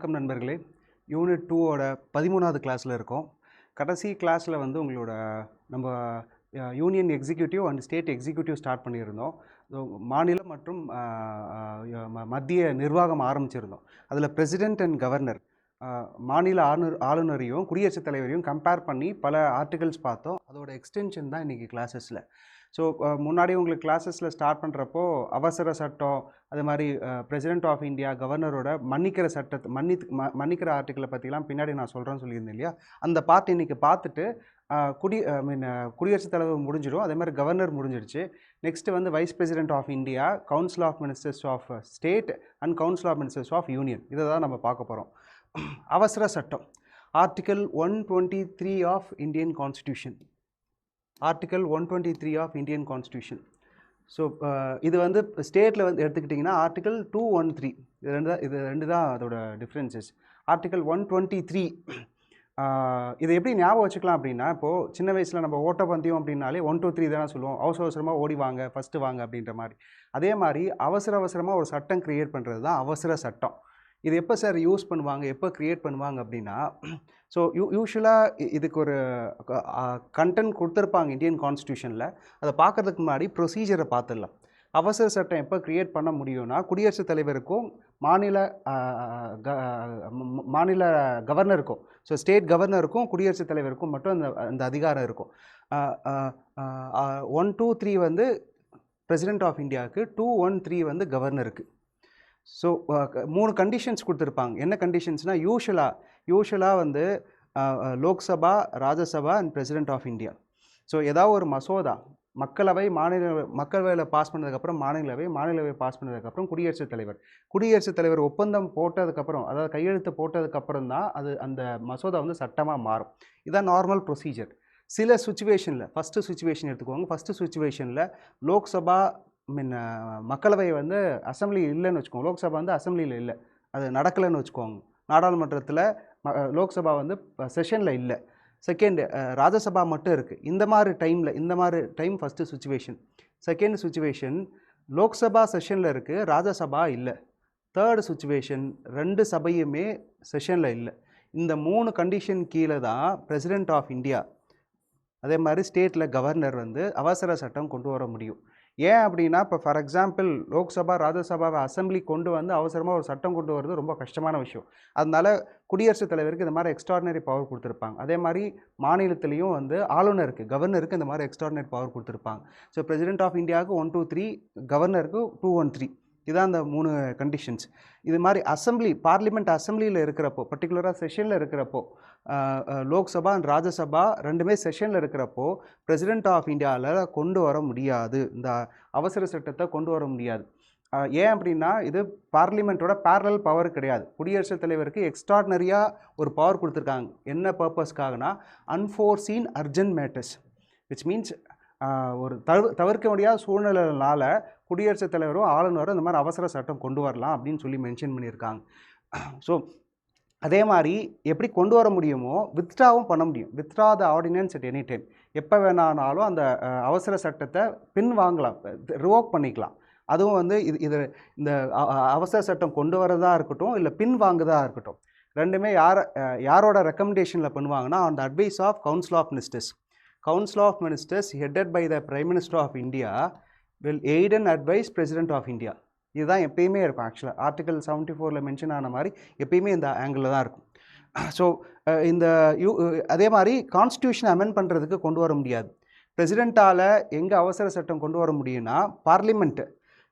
வணக்கம் நண்பர்களே. யூனிட் 2 ஓட 13வது கிளாஸில் இருக்கோம். கடைசி கிளாஸில் வந்து உங்களோட நம்ம union executive and state executive start பண்ணியிருந்தோம். மாநில மற்றும் மத்திய நிர்வாகம் ஆரம்பிச்சிருந்தோம். அதில் பிரசிடென்ட் அண்ட் கவர்னர், மாநில ஆளுநரையும் குடியரசுத் தலைவரையும் கம்பேர் பண்ணி பல ஆர்டிகல்ஸ் பார்த்தோம். அதோட எக்ஸ்டென்ஷன் தான் இன்றைக்கி கிளாஸஸில். ஸோ முன்னாடி உங்களுக்கு கிளாஸஸில் ஸ்டார்ட் பண்ணுறப்போ அவசர சட்டம், அது மாதிரி பிரசிடென்ட் ஆஃப் இந்தியா, கவர்னரோட மன்னிக்கிற சட்டத்தை மன்னிக்கிற ஆர்டிக்கலை பற்றிலாம் பின்னாடி நான் சொல்கிறேன்னு சொல்லியிருந்தேன் இல்லையா. அந்த பார்ட் இன்றைக்கி பார்த்துட்டு குடியரசுத் தலைவர் முடிஞ்சிடும், அதே மாதிரி கவர்னர் முடிஞ்சிடுச்சு. நெக்ஸ்ட்டு வந்து vice president of India, council of ministers of state and council of ministers of union, இதை தான் நம்ம பார்க்க போகிறோம். அவசர சட்டம் article 123 of Indian constitution. Article 123 of Indian constitution. So இது வந்து ஸ்டேட்டில் வந்து எடுத்துக்கிட்டிங்கன்னா ஆர்டிக்கல் 213, இது ரெண்டு தான் அதோட டிஃப்ரென்சஸ். ஆர்டிக்கல் 123 இதை எப்படி ஞாபகம் வச்சுக்கலாம் அப்படின்னா, இப்போது சின்ன வயசில் நம்ம ஓட்டப்பந்தயம் அப்படின்னாலே 1 2 3 தானே சொல்லுவோம். அவசரமாக ஓடி வாங்க, ஃபஸ்ட்டு வாங்க அப்படின்ற மாதிரி. அதே மாதிரி அவசரமாக ஒரு சட்டம் க்ரியேட் பண்ணுறது தான் அவசர சட்டம். இது எப்போ சார் யூஸ் பண்ணுவாங்க, எப்போ க்ரியேட் பண்ணுவாங்க அப்படின்னா, ஸோ யூஸ்வலாக இதுக்கு ஒரு கண்டென்ட் கொடுத்துருப்பாங்க இந்தியன் கான்ஸ்டியூஷனில். அதை பார்க்குறதுக்கு முன்னாடி ப்ரொசீஜரை பார்த்துடலாம். அவசர சட்டம் எப்போ க்ரியேட் பண்ண முடியும்னா, குடியரசுத் தலைவருக்கும் மாநில கவர்னருக்கும், ஸோ ஸ்டேட் கவர்னருக்கும் குடியரசுத் தலைவருக்கும் மட்டும் அந்த அதிகாரம் இருக்கும். 1 2 3 வந்து பிரசிடென்ட் ஆஃப் இந்தியாவுக்கு, 213 வந்து கவர்னருக்கு. ஸோ 3 கண்டிஷன்ஸ் கொடுத்துருப்பாங்க. என்ன கண்டிஷன்ஸ்னால், யூஷுவலாக வந்து Lok Sabha, Rajya Sabha and president of India. So ஏதாவது ஒரு மசோதா மக்களவையில் பாஸ் பண்ணதுக்கப்புறம் மாநிலவை பாஸ் பண்ணதுக்கப்புறம் குடியரசுத் தலைவர் ஒப்பந்தம் போட்டதுக்கப்புறம், அதாவது கையெழுத்து போட்டதுக்கப்புறம் தான் அந்த மசோதா வந்து சட்டமாக மாறும். இதுதான் நார்மல் ப்ரொசீஜர். சில சுச்சுவேஷனில், ஃபஸ்ட்டு சுச்சுவேஷன் எடுத்துக்கோங்க. ஃபஸ்ட்டு சுச்சுவேஷனில் லோக்சபா மக்களவை வந்து அசம்பிளி இல்லைன்னு வச்சுக்கோங்க. லோக்சபா வந்து அசம்பிளியில் இல்லை, அது நடக்கலைன்னு வச்சுக்கோங்க. நாடாளுமன்றத்தில் லோக்சபா வந்து செஷனில் இல்லை. செகண்டு, ராஜ்யசபா மட்டும் இருக்குது. இந்த மாதிரி time first situation. Second situation, Lok Sabha செஷனில் இருக்குது, ராஜ்யசபா இல்லை. தேர்டு சுச்சுவேஷன், 2 சபையுமே செஷனில் இல்லை. இந்த 3 கண்டிஷன் கீழே தான் பிரசிடென்ட் ஆஃப் இந்தியா, அதே மாதிரி ஸ்டேட்டில் கவர்னர் வந்து அவசர சட்டம் கொண்டு வர முடியும். ஏன் அப்படின்னா, இப்போ ஃபார் எக்ஸாம்பிள் லோக்சபா, ராஜ்யசபாவை அசம்பிளி கொண்டு வந்து அவசரமாக ஒரு சட்டம் கொண்டு வரது ரொம்ப கஷ்டமான விஷயம். அதனால குடியரசுத் தலைவருக்கு இந்த மாதிரி எக்ஸ்ட்ராடினரி பவர் கொடுத்துருப்பாங்க. அதே மாதிரி மாநிலத்திலையும் வந்து ஆளுநருக்கு, கவர்னருக்கு இந்த மாதிரி எக்ஸ்ட்ராடினரி பவர் கொடுத்துருப்பாங்க. ஸோ பிரசிடென்ட் ஆஃப் இந்தியாவுக்கு 1 2 3, கவர்னருக்கு 213. இதுதான் அந்த 3 கண்டிஷன்ஸ். இது மாதிரி பார்லிமெண்ட் அசம்பிளியில் இருக்கிறப்போ, பர்டிகுலராக செஷனில் இருக்கிறப்போ, லோக்சபா அண்ட் ராஜ்யசபா ரெண்டுமே செஷனில் இருக்கிறப்போ பிரசிடென்ட் ஆஃப் இந்தியாவில் கொண்டு வர முடியாது, இந்த அவசர சட்டத்தை கொண்டு வர முடியாது. ஏன் அப்படின்னா, இது பார்லிமெண்ட்டோட பேரலல் பவர் கிடையாது. குடியரசுத் தலைவருக்கு எக்ஸ்ட்ராடினரியாக ஒரு பவர் கொடுத்துருக்காங்க. என்ன பர்பஸ்க்காகனா, unforeseen urgent matters, which means ஒரு தவிர்க்க முடியாத சூழ்நிலைனால குடியரசுத் தலைவரும் ஆளுநரும் இந்த மாதிரி அவசர சட்டம் கொண்டு வரலாம் அப்படின்னு சொல்லி மென்ஷன் பண்ணியிருக்காங்க. ஸோ அதே மாதிரி எப்படி கொண்டு வர முடியுமோ வித்ட்ராவும் பண்ண முடியும். Withdraw the ordinance at any time. எப்போ வேணாலும் அந்த அவசர சட்டத்தை வாங்கலாம், ரிவோக் பண்ணிக்கலாம். அதுவும் வந்து இந்த அவசர சட்டம் கொண்டு வரதா இருக்கட்டும், இல்லை வாங்குதா இருக்கட்டும், ரெண்டுமே யாரோட ரெக்கமெண்டேஷனில் பண்ணுவாங்கன்னா, on the advice of council of ministers. Council of Ministers headed by the Prime Minister of India will aid and advise President of India. இதுதான் எப்பயுமே இருக்கும். ஆக்சுவலாக ஆர்டிகல் 74 மென்ஷன் ஆன மாதிரி எப்பயுமே இந்த ஆங்கிளில் தான் இருக்கும். ஸோ அதே மாதிரி கான்ஸ்டியூஷன் அமெண்ட் பண்ணுறதுக்கு கொண்டு வர முடியாது. பிரசிடெண்ட்டால் எங்கே அவசர சட்டம் கொண்டு வர முடியும்னா, parliament,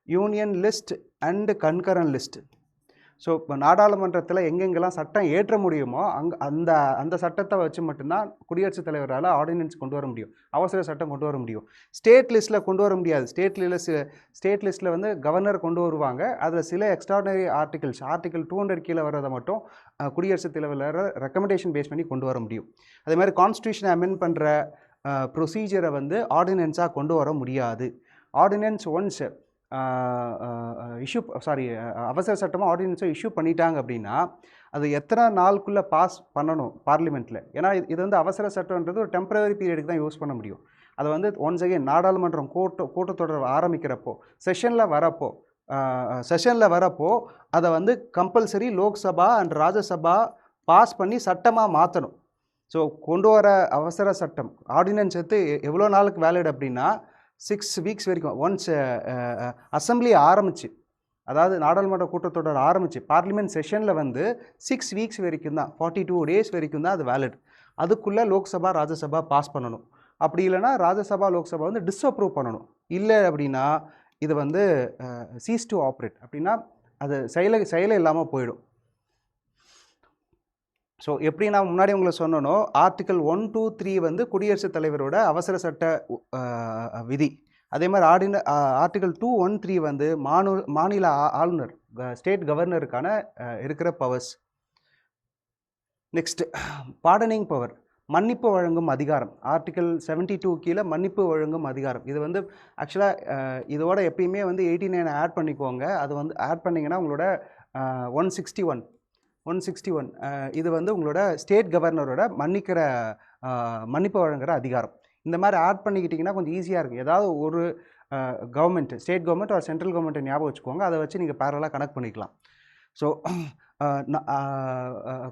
union list and concurrent list. So இப்போ நாடாளுமன்றத்தில் எங்கெங்கெல்லாம் சட்டம் ஏற்ற முடியுமோ அந்த சட்டத்தை வச்சு மட்டும்தான் குடியரசுத் தலைவரால் ஆர்டினன்ஸ் கொண்டு வர முடியும், அவசர சட்டம் கொண்டு வர முடியும். ஸ்டேட் லிஸ்ட்டில் கொண்டு வர முடியாது. ஸ்டேட் லிஸ்ட்டில் வந்து கவர்னர் கொண்டு வருவாங்க. அதில் சில எக்ஸ்ட்ராடினரி ஆர்டிகல் 200 கீழே வர்றதை மட்டும் குடியரசுத் தலைவர் ரெக்கமெண்டேஷன் பேஸ் பண்ணி கொண்டு வர முடியும். அதே மாதிரி கான்ஸ்டியூஷனை அமெண்ட் பண்ணுற ப்ரொசீஜரை வந்து ஆர்டினன்ஸாக கொண்டு வர முடியாது. ஆர்டினன்ஸ் ஒன்ஸ் அவசர சட்டமாக ஆர்டினன்ஸை இஷ்யூ பண்ணிட்டாங்க அப்படின்னா, அது எத்தனை நாளுக்குள்ளே பாஸ் பண்ணணும் பார்லிமெண்ட்டில். ஏன்னா இது வந்து அவசர சட்டம்ன்றது ஒரு டெம்பரரி பீரியடுக்கு தான் யூஸ் பண்ண முடியும். அதை வந்து ஒன்ஸ் அகெயின் நாடாளுமன்றம் கூட்டத்தொடர் ஆரம்பிக்கிறப்போ, செஷனில் வரப்போ செஷனில் வரப்போ அதை வந்து compulsory Lok Sabha and Rajya Sabha pass பண்ணி சட்டமாக மாற்றணும். ஸோ கொண்டு வர அவசர சட்டம் ஆர்டினன்ஸ் எடுத்து எவ்வளோ நாளுக்கு வேலிட் அப்படின்னா 6 வீக்ஸ் வரைக்கும். ஒன்ஸ் அசம்பிளி ஆரம்பிச்சு, அதாவது நாடாளுமன்ற கூட்டத்தொடர் ஆரம்பிச்சு பார்லிமெண்ட் செஷனில் வந்து 6 வீக்ஸ் வரைக்கும் தான், 42 டேஸ் வரைக்கும் தான் அது வேலிட். அதுக்குள்ளே லோக்சபா ராஜ்யசபா பாஸ் பண்ணணும். அப்படி இல்லைனா ராஜ்யசபா லோக்சபா வந்து டிஸ்அப்ரூவ் பண்ணணும். இல்லை அப்படின்னா இது வந்து சீஸ் டு ஆப்ரேட், அப்படின்னா அது செயலே இல்லாமல் போயிடும். ஸோ எப்படி நான் முன்னாடி உங்களை சொன்னனோ, ஆர்டிகல் 1, 2, 3 வந்து குடியரசுத் தலைவரோட அவசர சட்ட விதி. அதே மாதிரி ஆர்டிகல் 2, 1, 3 வந்து மாநில ஆளுநர், ஸ்டேட் கவர்னருக்கான இருக்கிற பவர்ஸ். நெக்ஸ்ட் பார்டனிங் பவர், மன்னிப்பு வழங்கும் அதிகாரம். ஆர்டிகல் 72 கீழே மன்னிப்பு வழங்கும் அதிகாரம். இது வந்து ஆக்சுவலாக இதோட எப்பயுமே வந்து 89 ஆட் பண்ணிக்கோங்க. அது வந்து ஆட் பண்ணிங்கன்னா உங்களோட 161 இது வந்து உங்களோட ஸ்டேட் கவர்னரோட மன்னிப்பு வழங்குகிற அதிகாரம். இந்த மாதிரி ஆட் பண்ணிக்கிட்டிங்கன்னா கொஞ்சம் ஈஸியாக இருக்கும். ஏதாவது ஒரு கவர்மெண்ட், ஸ்டேட் கவர்மெண்ட் ஒரு சென்ட்ரல் கவர்மெண்ட்டை ஞாபகம் வச்சுக்கோங்க. அதை வச்சு நீங்கள் பேரலாக கனெக்ட் பண்ணிக்கலாம். ஸோ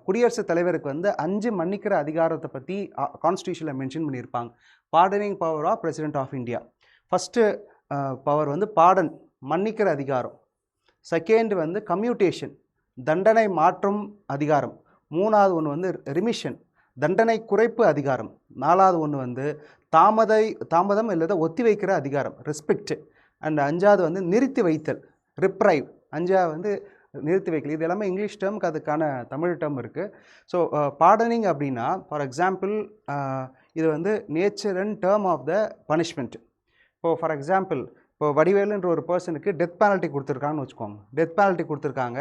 குடியரசுத் தலைவருக்கு வந்து 5 மன்னிக்கிற அதிகாரத்தை பற்றி கான்ஸ்டியூஷனில் மென்ஷன் பண்ணியிருப்பாங்க. Pardoning power of president of India. First power வந்து பார்டன், மன்னிக்கிற அதிகாரம். செகண்ட் வந்து கம்யூட்டேஷன், தண்டனை மாற்றும் அதிகாரம். மூணாவது ஒன்று வந்து ரிமிஷன், தண்டனை குறைப்பு அதிகாரம். நாலாவது ஒன்று வந்து தாமதம் இல்லது ஒத்தி வைக்கிற அதிகாரம், ரெஸ்பெக்ட். அண்ட் அஞ்சாவது வந்து நிறுத்தி வைத்தல், ரிப்ரைவ். அஞ்சாவது வந்து நிறுத்தி வைக்கல. இது எல்லாமே இங்கிலீஷ் டேர்முக்கு அதுக்கான தமிழ் டேர்ம் இருக்குது. ஸோ பார்டனிங் அப்படின்னா ஃபார் எக்ஸாம்பிள் இது வந்து nature and term of the punishment. இப்போது ஃபார் எக்ஸாம்பிள் இப்போ வடிவேலுன்ற ஒரு பர்சனுக்கு டெத் பெனால்ட்டி கொடுத்துருக்காங்கன்னு வச்சுக்கோங்க. டெத் பெனால்ட்டி கொடுத்துருக்காங்க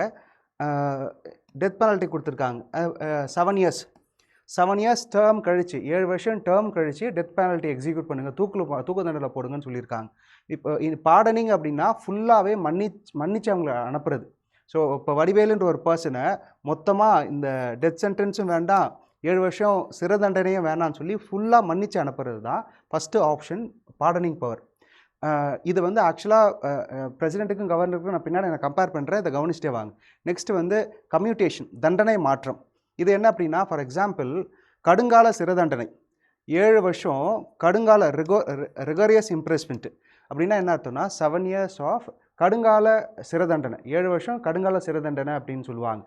7 இயர்ஸ் டேர்ம் கழிச்சு, 7 வருஷம் டேர்ம் கழிச்சு டெத் பெனால்ட்டி எக்ஸிக்யூட் பண்ணுங்கள், தூக்கு தண்டனை போடுங்கன்னு சொல்லியிருக்காங்க. இப்போ இது பார்டனிங் அப்படின்னா ஃபுல்லாகவே மன்னிச்சு அவங்கள அனுப்புறது. ஸோ இப்போ வடிவேலுன்ற ஒரு பர்சனை மொத்தமாக இந்த டெத் சென்டென்ஸும் வேண்டாம், 7 வருஷம் சிறை தண்டனையும் வேணான்னு சொல்லி ஃபுல்லாக மன்னிச்சு அனுப்புறது தான் ஃபஸ்ட்டு ஆப்ஷன், பார்டனிங் பவர். இது வந்து ஆக்சுவலாக பிரசிடெண்ட்டுக்கும் கவர்னருக்கும் நான் பின்னாடி நான் கம்பேர் பண்ணுறேன், இதை கவனிச்சிட்டே வாங்க. நெக்ஸ்ட் வந்து கம்யூட்டேஷன், தண்டனை மாற்றம். இது என்ன அப்படின்னா ஃபார் எக்ஸாம்பிள் கடுங்கால சிறை தண்டனை 7 வருஷம் கடுங்கால ரிகோரியஸ் இம்ப்ரெஸ்மெண்ட் அப்படின்னா என்ன அர்த்தம்னா 7 இயர்ஸ் ஆஃப் கடுங்கால சிறை தண்டனை. 7 வருஷம் கடுங்கால சிறை தண்டனை அப்படின்னு சொல்லுவாங்க.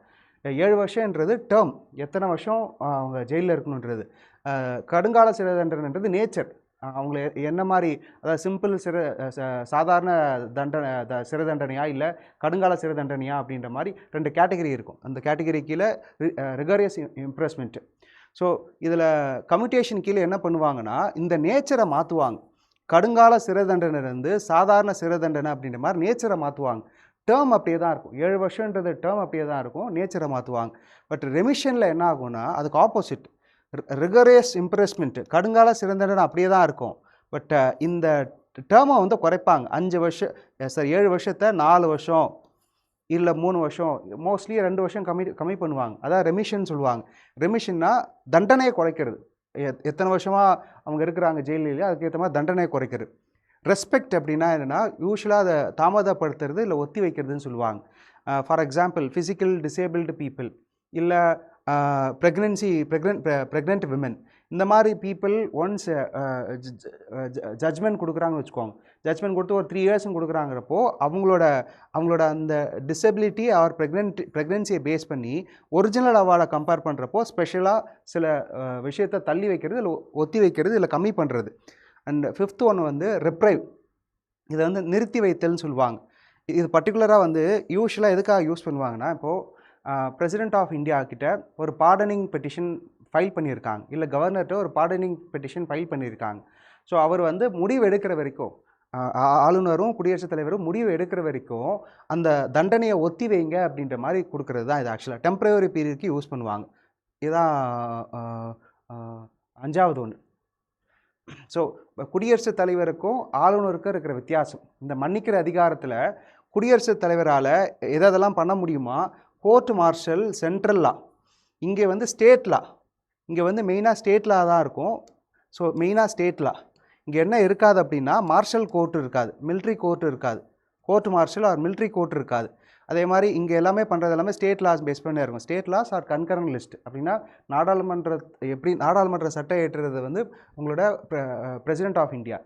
7 வருஷன்றது டேர்ம், எத்தனை வருஷம் அவங்க ஜெயிலில் இருக்கணுன்றது. கடுங்கால சிறை தண்டனைன்றது நேச்சர், அவங்கள என்ன மாதிரி, அதாவது சிம்பிள் சாதாரண சிறை தண்டனையா இல்லை கடுங்கால சிறை தண்டனையா அப்படின்ற மாதிரி 2 கேட்டகரி இருக்கும். அந்த கேட்டகரி கீழே ரிகோரியஸ் இம்ப்ரெஸ்மெண்ட்டு. ஸோ இதில் கம்யூட்டேஷன் கீழே என்ன பண்ணுவாங்கன்னா இந்த நேச்சரை மாற்றுவாங்க. கடுங்கால சிறை தண்டனைலேருந்து சாதாரண சிறை தண்டனை அப்படின்ற மாதிரி நேச்சரை மாற்றுவாங்க. டேர்ம் அப்படியே தான் இருக்கும், 7 வருஷன்றது டேர்ம் அப்படியே தான் இருக்கும், நேச்சரை மாற்றுவாங்க. பட் ரெமிஷனில் என்ன ஆகும்னா அதுக்கு ஆப்போசிட், ரிகோரியஸ் இம்ப்ரெஸ்மெண்ட்டு கடுங்கால சிறை தண்டனை அப்படியே தான் இருக்கும். பட் இந்த டேர்மை வந்து குறைப்பாங்க. 7 வருஷத்தை 4 வருஷம் இல்லை 3 வருஷம், மோஸ்ட்லி 2 வருஷம் கம்மி பண்ணுவாங்க. அதான் ரெமிஷன் சொல்லுவாங்க. ரெமிஷன்னா தண்டனையை குறைக்கிறது. எத்தனை வருஷமாக அவங்க இருக்கிறாங்க ஜெயிலில், அதுக்கேற்ற மாதிரி தண்டனையை குறைக்கிறது. ரெஸ்பெக்ட் அப்படின்னா என்னென்னா யூஸ்வலாக அதை தாமதப்படுத்துறது இல்லை ஒத்தி வைக்கிறதுன்னு சொல்லுவாங்க. For example physical disabled people, இல்லை ப்ரெக்னென்ட் விமன், இந்த மாதிரி பீப்புள் ஒன்ஸ் ஜட்ஜ்மெண்ட் கொடுக்குறாங்கன்னு வச்சுக்கோங்க. ஜட்ஜ்மெண்ட் கொடுத்து ஒரு 3 இயர்ஸும் கொடுக்குறாங்கிறப்போ அவங்களோட அந்த டிசபிலிட்டி ஆர் ப்ரெக்னென்சியை பேஸ் பண்ணி ஒரிஜினல் அவார்டை கம்பேர் பண்ணுறப்போ ஸ்பெஷலாக சில விஷயத்தை தள்ளி வைக்கிறது, இல்லை ஒத்தி வைக்கிறது, இல்லை கம்மி பண்ணுறது. அண்ட் 5th ஒன்று வந்து ரெப்ரைவ், இதை வந்து நிறுத்தி வைத்தல்னு சொல்லுவாங்க. இது பர்டிகுலராக வந்து யூஸ்வலாக எதுக்காக யூஸ் பண்ணுவாங்கன்னா, இப்போது பிரசிடென்ட் ஆஃப் இந்தியா கிட்ட ஒரு பார்டனிங் பெட்டிஷன் ஃபைல் பண்ணியிருக்காங்க, இல்லை கவர்னர்கிட்ட ஒரு பார்டனிங் பெட்டிஷன் ஃபைல் பண்ணியிருக்காங்க. ஸோ அவர் வந்து முடிவு எடுக்கிற வரைக்கும், ஆளுநரும் குடியரசுத் தலைவரும் முடிவு எடுக்கிற வரைக்கும் அந்த தண்டனையை ஒத்தி வைங்க அப்படின்ற மாதிரி கொடுக்கறது தான் இது. ஆக்சுவலாக டெம்பரரி பீரியடுக்கு யூஸ் பண்ணுவாங்க. இதுதான் 5வது ஒன்று. ஸோ குடியரசுத் தலைவருக்கும் ஆளுநருக்கும் இருக்கிற வித்தியாசம், இந்த மன்னிக்கிற அதிகாரத்தில் குடியரசுத் தலைவரால் எதெல்லாம் பண்ண முடியுமா, கோர்ட் மார்ஷல் சென்ட்ரல் லா, இங்கே வந்து ஸ்டேட் லா, இங்கே வந்து மெயினாக ஸ்டேட் லா தான் இருக்கும். ஸோ மெயினாக ஸ்டேட் லா. இங்கே என்ன இருக்காது அப்படின்னா மார்ஷல் கோர்ட் இருக்காது, மிலிட்ரி கோர்ட் இருக்காது. Court martial or military court இருக்காது. அதே மாதிரி இங்கே எல்லாமே பண்ணுறது எல்லாமே ஸ்டேட் லாஸ் பேஸ் பண்ணி இருக்கும். State laws or concurrent list அப்படின்னா நாடாளுமன்ற சட்டம் இயற்றுறது வந்து உங்களோட பிரசிடென்ட் ஆஃப் இந்தியா.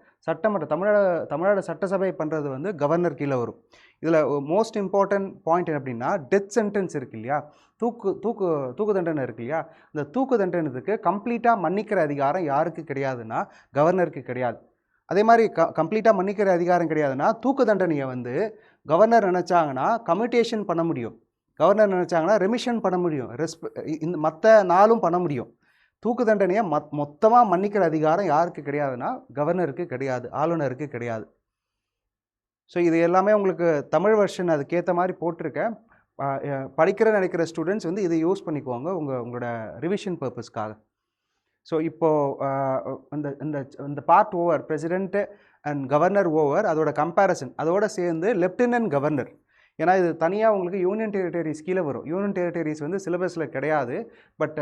தமிழ்நாடு சட்டசபை பண்ணுறது வந்து கவர்னர் கீழே வரும். இதில் மோஸ்ட் இம்பார்ட்டன்ட் பாயிண்ட் அப்படின்னா டெத் சென்டென்ஸ் இருக்கு இல்லையா, தூக்கு தண்டனை இருக்கு இல்லையா, இந்த தூக்கு தண்டனத்துக்கு கம்ப்ளீட்டாக மன்னிக்கிற அதிகாரம் யாருக்கு கிடையாதுன்னா கவர்னருக்கு கிடையாது. அதே மாதிரி கம்ப்ளீட்டாக மன்னிக்கிற அதிகாரம் கிடையாதுன்னா தூக்கு தண்டனையை வந்து கவர்னர் நினச்சாங்கன்னா கம்யூட்டேஷன் பண்ண முடியும், கவர்னர் நினச்சாங்கன்னா ரெமிஷன் பண்ண முடியும், இந்த மற்ற நாளும் பண்ண முடியும். தூக்கு தண்டனையை மொத்தமாக மன்னிக்கிற அதிகாரம் யாருக்கு கிடையாதுன்னா கவர்னருக்கு கிடையாது, ஆளுநருக்கு கிடையாது. ஸோ இது எல்லாமே உங்களுக்கு தமிழ் வெர்ஷன் அதுக்கேற்ற மாதிரி போட்டிருக்கேன். நினைக்கிற ஸ்டூடெண்ட்ஸ் வந்து இதை யூஸ் பண்ணிக்குவாங்க உங்களோட ரிவிஷன் பர்பஸ்க்காக. ஸோ இப்போது இந்த part over president and governor over, அதோட கம்பேரிசன் அதோடு சேர்ந்து லெஃப்டினன்ட் கவர்னர். ஏன்னா இது தனியாக உங்களுக்கு யூனியன் டெரிட்டரிஸ் கீழே வரும். யூனியன் டெரிட்டரிஸ் வந்து சிலபஸில் கிடையாது. பட்